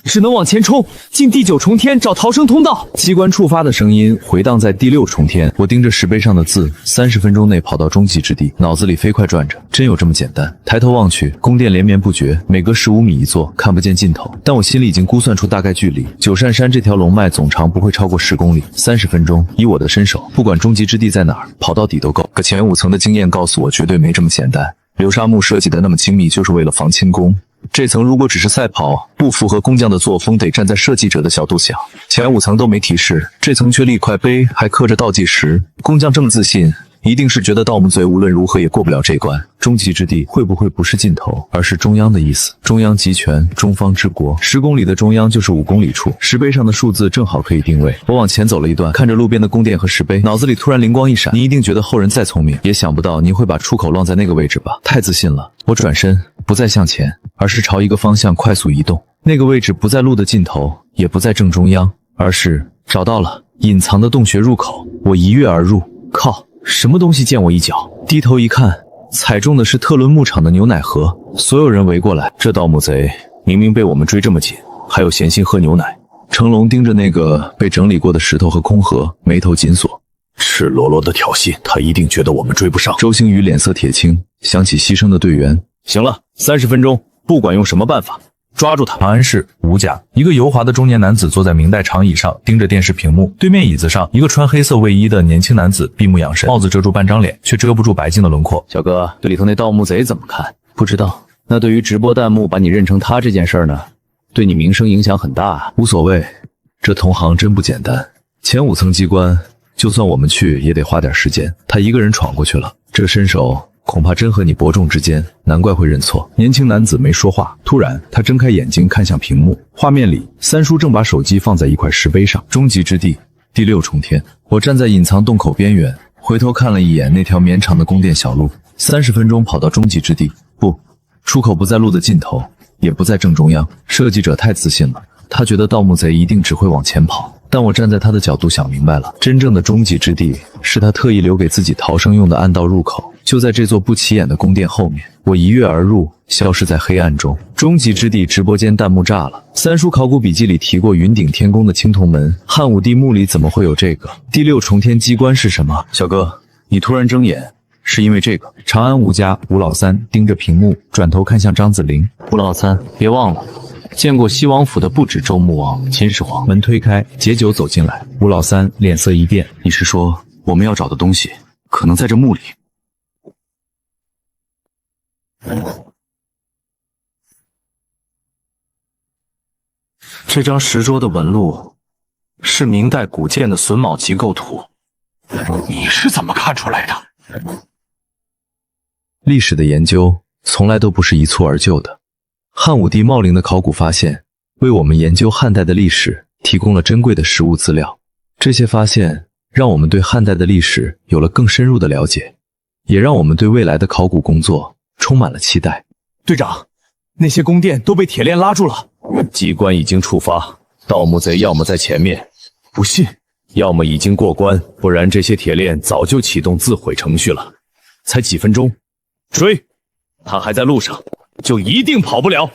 只能往前冲，进第9重天找逃生通道。机关触发的声音回荡在第6重天，我盯着石碑上的字，30分钟内跑到终极之地，脑子里飞快转着，真有这么简单？抬头望去，宫殿连绵不绝，每隔15米一座，看不见尽头。但我心里已经估算出大概距离，九善山这条龙脉总长不会超过10公里，30分钟，以我的身手，不管终极之地在哪儿，跑到底都够。可前5层的经验告诉我，绝对没这么简单。流沙墓设计的那么精密，就是为了防轻功。这层如果只是赛跑，不符合工匠的作风，得站在设计者的角度想。前5层都没提示，这层却立块碑，还刻着倒计时。工匠这么自信，一定是觉得盗墓贼无论如何也过不了这关。终极之地会不会不是尽头，而是中央的意思？中央集权，中方之国。10公里的中央就是5公里处，石碑上的数字正好可以定位。我往前走了一段，看着路边的宫殿和石碑，脑子里突然灵光一闪。你一定觉得后人再聪明，也想不到你会把出口晾在那个位置吧？太自信了。我转身，不再向前，而是朝一个方向快速移动。那个位置不在路的尽头，也不在正中央，而是找到了隐藏的洞穴入口。我一跃而入。靠！什么东西溅我一脚？低头一看，踩中的是特伦牧场的牛奶盒。所有人围过来，这盗墓贼明明被我们追这么紧，还有闲心喝牛奶。成龙盯着那个被整理过的石头和空盒，眉头紧锁。赤裸裸的挑衅，他一定觉得我们追不上。周星宇脸色铁青，想起牺牲的队员。行了，30分钟，不管用什么办法，抓住他。长安市吴家，一个油滑的中年男子坐在明代长椅上，盯着电视屏幕。对面椅子上，一个穿黑色卫衣的年轻男子闭目养神，帽子遮住半张脸，却遮不住白净的轮廓。小哥，对里头那盗墓贼怎么看？不知道。那对于直播弹幕把你认成他这件事呢？对你名声影响很大啊。无所谓，这同行真不简单。前5层机关，就算我们去也得花点时间。他一个人闯过去了，这身手恐怕真和你伯仲之间，难怪会认错。年轻男子没说话，突然他睁开眼睛看向屏幕，画面里三叔正把手机放在一块石碑上。终极之地，第6重天。我站在隐藏洞口边缘，回头看了一眼那条绵长的宫殿小路，30分钟跑到终极之地。不，出口不在路的尽头，也不在正中央。设计者太自信了，他觉得盗墓贼一定只会往前跑。但我站在他的角度想明白了，真正的终极之地是他特意留给自己逃生用的暗道入口，就在这座不起眼的宫殿后面。我一跃而入，消失在黑暗中。终极之地直播间弹幕炸了。三叔考古笔记里提过云顶天宫的青铜门，汉武帝墓里怎么会有这个？第6重天机关是什么？小哥，你突然睁眼，是因为这个？长安吴家吴老三盯着屏幕，转头看向张子霖。吴老三，别忘了，见过西王府的不止周穆王、秦始皇。门推开，解酒走进来。吴老三脸色一变，你是说我们要找的东西可能在这墓里。这张石桌的纹路是明代古建的榫卯结构图。你是怎么看出来的？历史的研究从来都不是一蹴而就的。汉武帝茂陵的考古发现，为我们研究汉代的历史提供了珍贵的实物资料。这些发现让我们对汉代的历史有了更深入的了解，也让我们对未来的考古工作充满了期待。队长，那些宫殿都被铁链拉住了。机关已经触发，盗墓贼要么在前面，不信，要么已经过关，不然这些铁链早就启动自毁程序了。才几分钟，追！他还在路上，就一定跑不了。